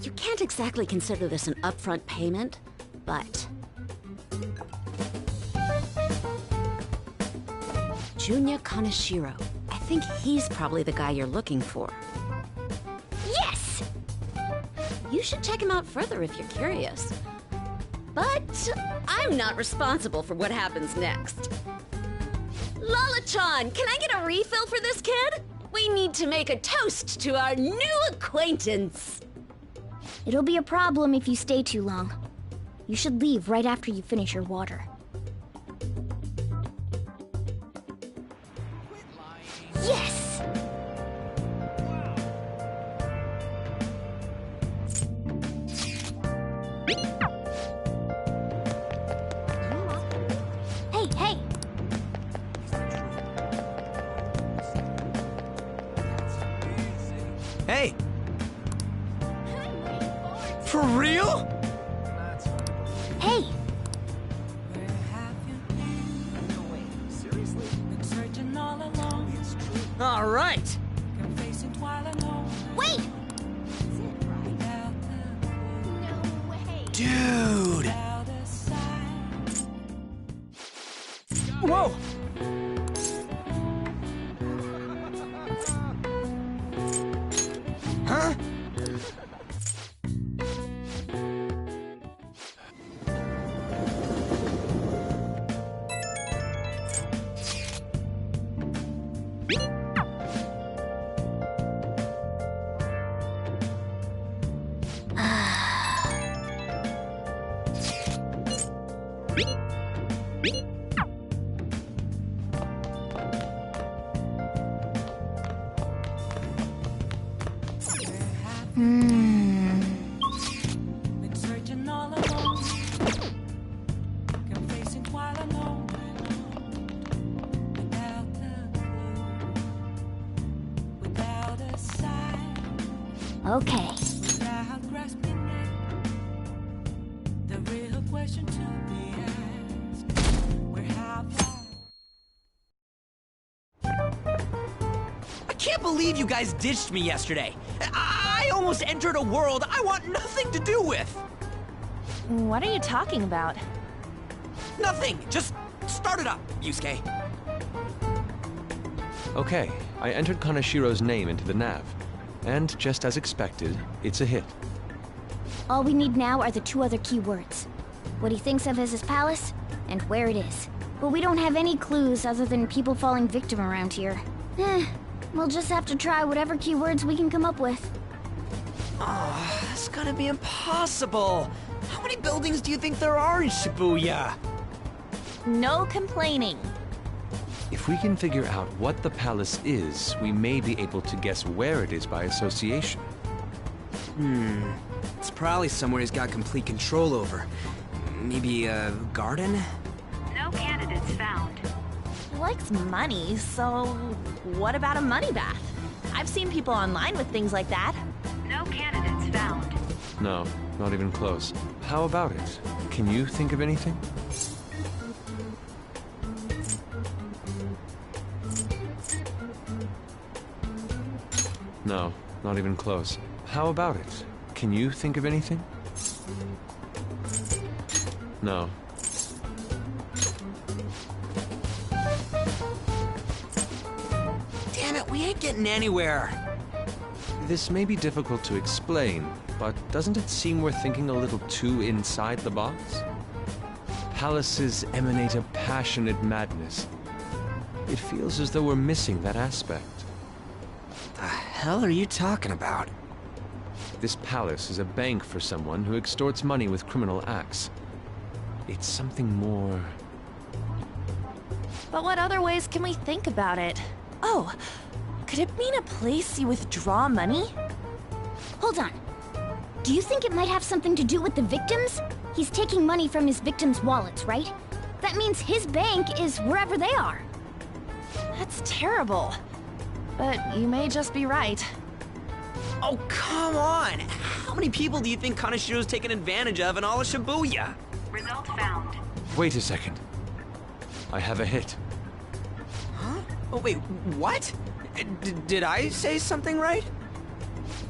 you can't exactly consider this an upfront payment, but... Junya Kaneshiro. I think he's probably the guy you're looking for. Yes! You should check him out further if you're curious. But I'm not responsible for what happens next. Lala-chan, can I get a refill for this kid? We need to make a toast to our new acquaintance. It'll be a problem if you stay too long. You should leave right after you finish your water. Yes! Hey, hey! Hey! For real? Hey! All right! Wait! Dude! Whoa! Huh? Been searching all alone, kept facing quite alone, without a clue, without a sign, Okay. without grasping it. The real question to be asked: where have I can't believe you guys ditched me yesterday. I almost entered a world I want nothing to do with. What are you talking about? Nothing. Just start it up, Yusuke. Okay, I entered Kanashiro's name into the nav. And just as expected, it's a hit. All we need now are the two other keywords. What he thinks of as his palace, and where it is. But we don't have any clues other than people falling victim around here. We'll just have to try whatever keywords we can come up with. Oh, that's gonna be impossible. How many buildings do you think there are in Shibuya? No complaining. If we can figure out what the palace is, we may be able to guess where it is by association. It's probably somewhere he's got complete control over. Maybe a garden? No candidates found. He likes money, so what about a money bath? I've seen people online with things like that. No candidates found. No, not even close. How about it? Can you think of anything? No, not even close. How about it? Can you think of anything? No. Damn it, we ain't getting anywhere. This may be difficult to explain, but doesn't it seem we're thinking a little too inside the box? Palaces emanate a passionate madness. It feels as though we're missing that aspect. The hell are you talking about? This palace is a bank for someone who extorts money with criminal acts. It's something more... But what other ways can we think about it? Oh, could it mean a place you withdraw money? Hold on. Do you think it might have something to do with the victims? He's taking money from his victims' wallets, right? That means his bank is wherever they are. That's terrible. But you may just be right. Oh, come on! How many people do you think Kanashiro's taken advantage of in all of Shibuya? Result found. Wait a second. I have a hit. Huh? Oh, wait, what? Did I say something right?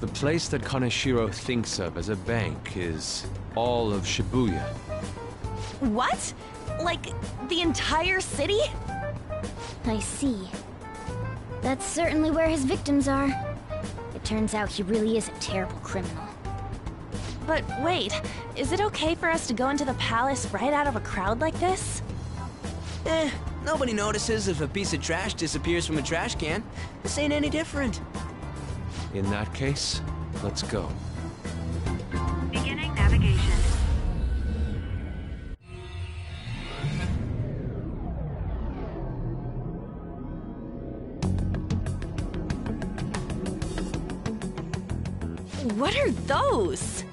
The place that Kanashiro thinks of as a bank is all of Shibuya. What? Like, the entire city? I see. That's certainly where his victims are. It turns out he really is a terrible criminal. But wait, is it okay for us to go into the palace right out of a crowd like this? Nobody notices if a piece of trash disappears from a trash can. This ain't any different. In that case, let's go. Beginning navigation. What are those?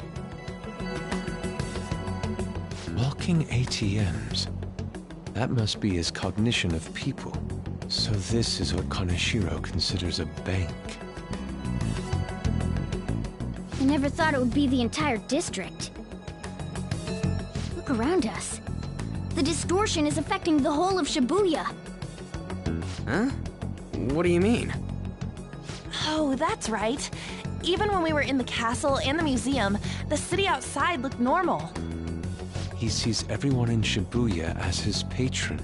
Walking ATMs. That must be his cognition of people. So this is what Kanashiro considers a bank. I never thought it would be the entire district. Look around us. The distortion is affecting the whole of Shibuya. Huh? What do you mean? Oh, that's right. Even when we were in the castle and the museum, the city outside looked normal. He sees everyone in Shibuya as his patron.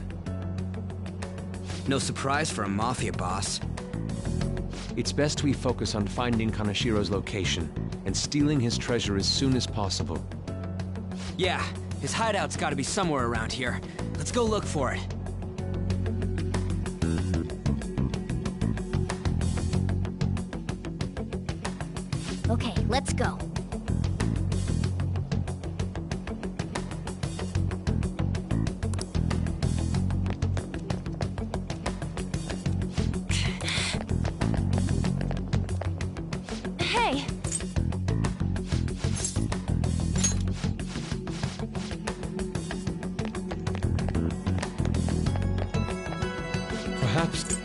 No surprise for a mafia boss. It's best we focus on finding Kanashiro's location and stealing his treasure as soon as possible. Yeah, his hideout's gotta be somewhere around here. Let's go look for it. Okay, let's go. Hey! Perhaps...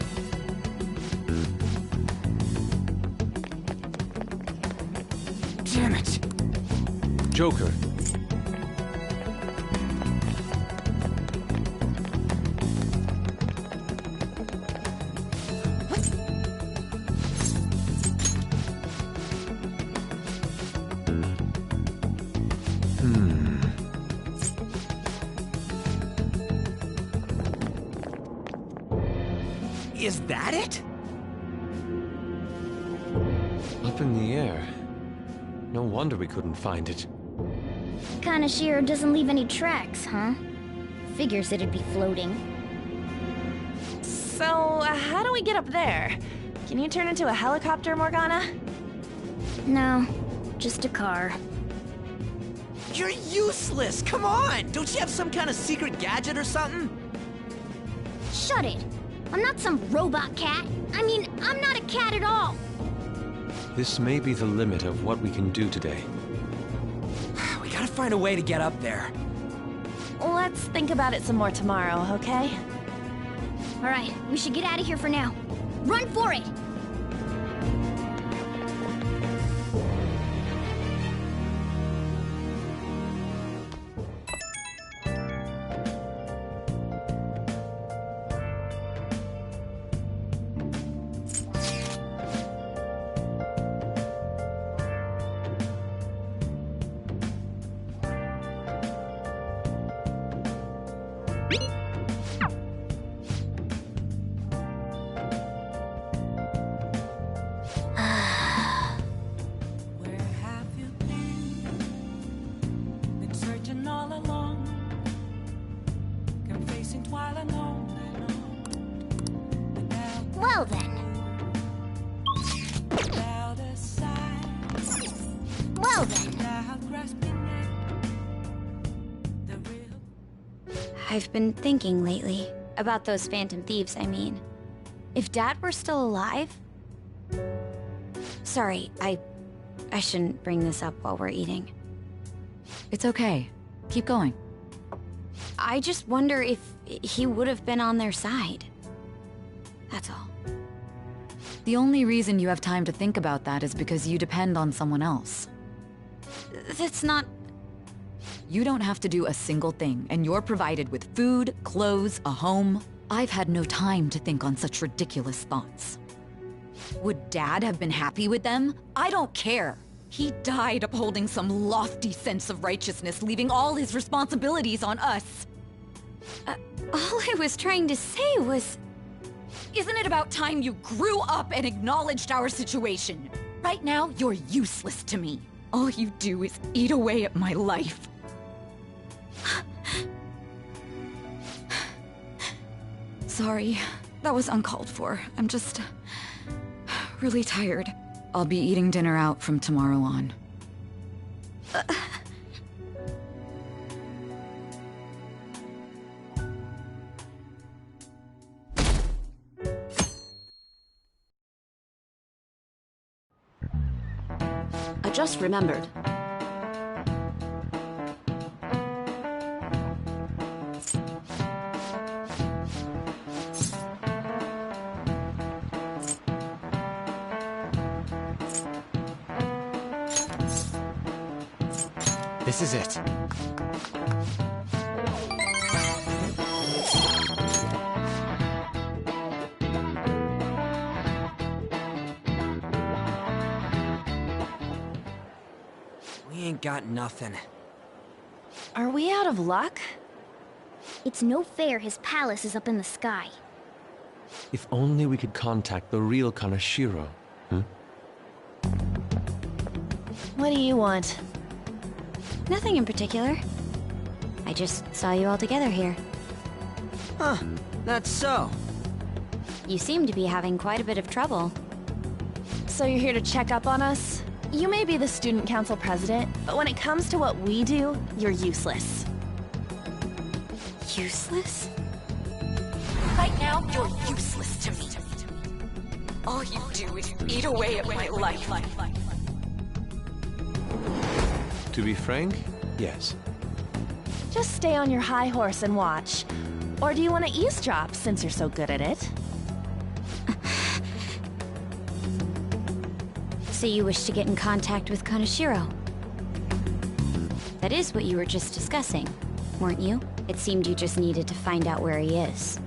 Damn it! Joker. Is that it? Up in the air. No wonder we couldn't find it. Kanashiro doesn't leave any tracks, huh? Figures it'd be floating. So, how do we get up there? Can you turn into a helicopter, Morgana? No, just a car. You're useless! Come on! Don't you have some kind of secret gadget or something? Shut it! I'm not some robot cat. I mean, I'm not a cat at all. This may be the limit of what we can do today. We gotta find a way to get up there. Let's think about it some more tomorrow, okay? All right, we should get out of here for now. Run for it! Where have you been? Been searching all along, confessing while alone and on. Well then. Without a sigh, Well then. without grasping it, the real. I've been thinking lately about those phantom thieves, I mean. If Dad were still alive... Sorry, I shouldn't bring this up while we're eating. It's okay. Keep going. I just wonder if he would have been on their side. That's all. The only reason you have time to think about that is because you depend on someone else. That's not... You don't have to do a single thing, and you're provided with food, clothes, a home. I've had no time to think on such ridiculous thoughts. Would Dad have been happy with them? I don't care. He died upholding some lofty sense of righteousness, leaving all his responsibilities on us. All I was trying to say was... Isn't it about time you grew up and acknowledged our situation? Right now, you're useless to me. All you do is eat away at my life. Sorry, that was uncalled for. I'm just... really tired. I'll be eating dinner out from tomorrow on. I just remembered. This is it. We ain't got nothing. Are we out of luck? It's no fair his palace is up in the sky. If only we could contact the real Kanashiro. What do you want? Nothing in particular. I just saw you all together here. Huh, that's so. You seem to be having quite a bit of trouble. So you're here to check up on us? You may be the student council president, but when it comes to what we do, you're useless. Useless? Right now, you're useless to me. All you do is eat away at my life. To be frank, yes. Just stay on your high horse and watch. Or do you want to eavesdrop, since you're so good at it? So you wish to get in contact with Kanashiro? That is what you were just discussing, weren't you? It seemed you just needed to find out where he is.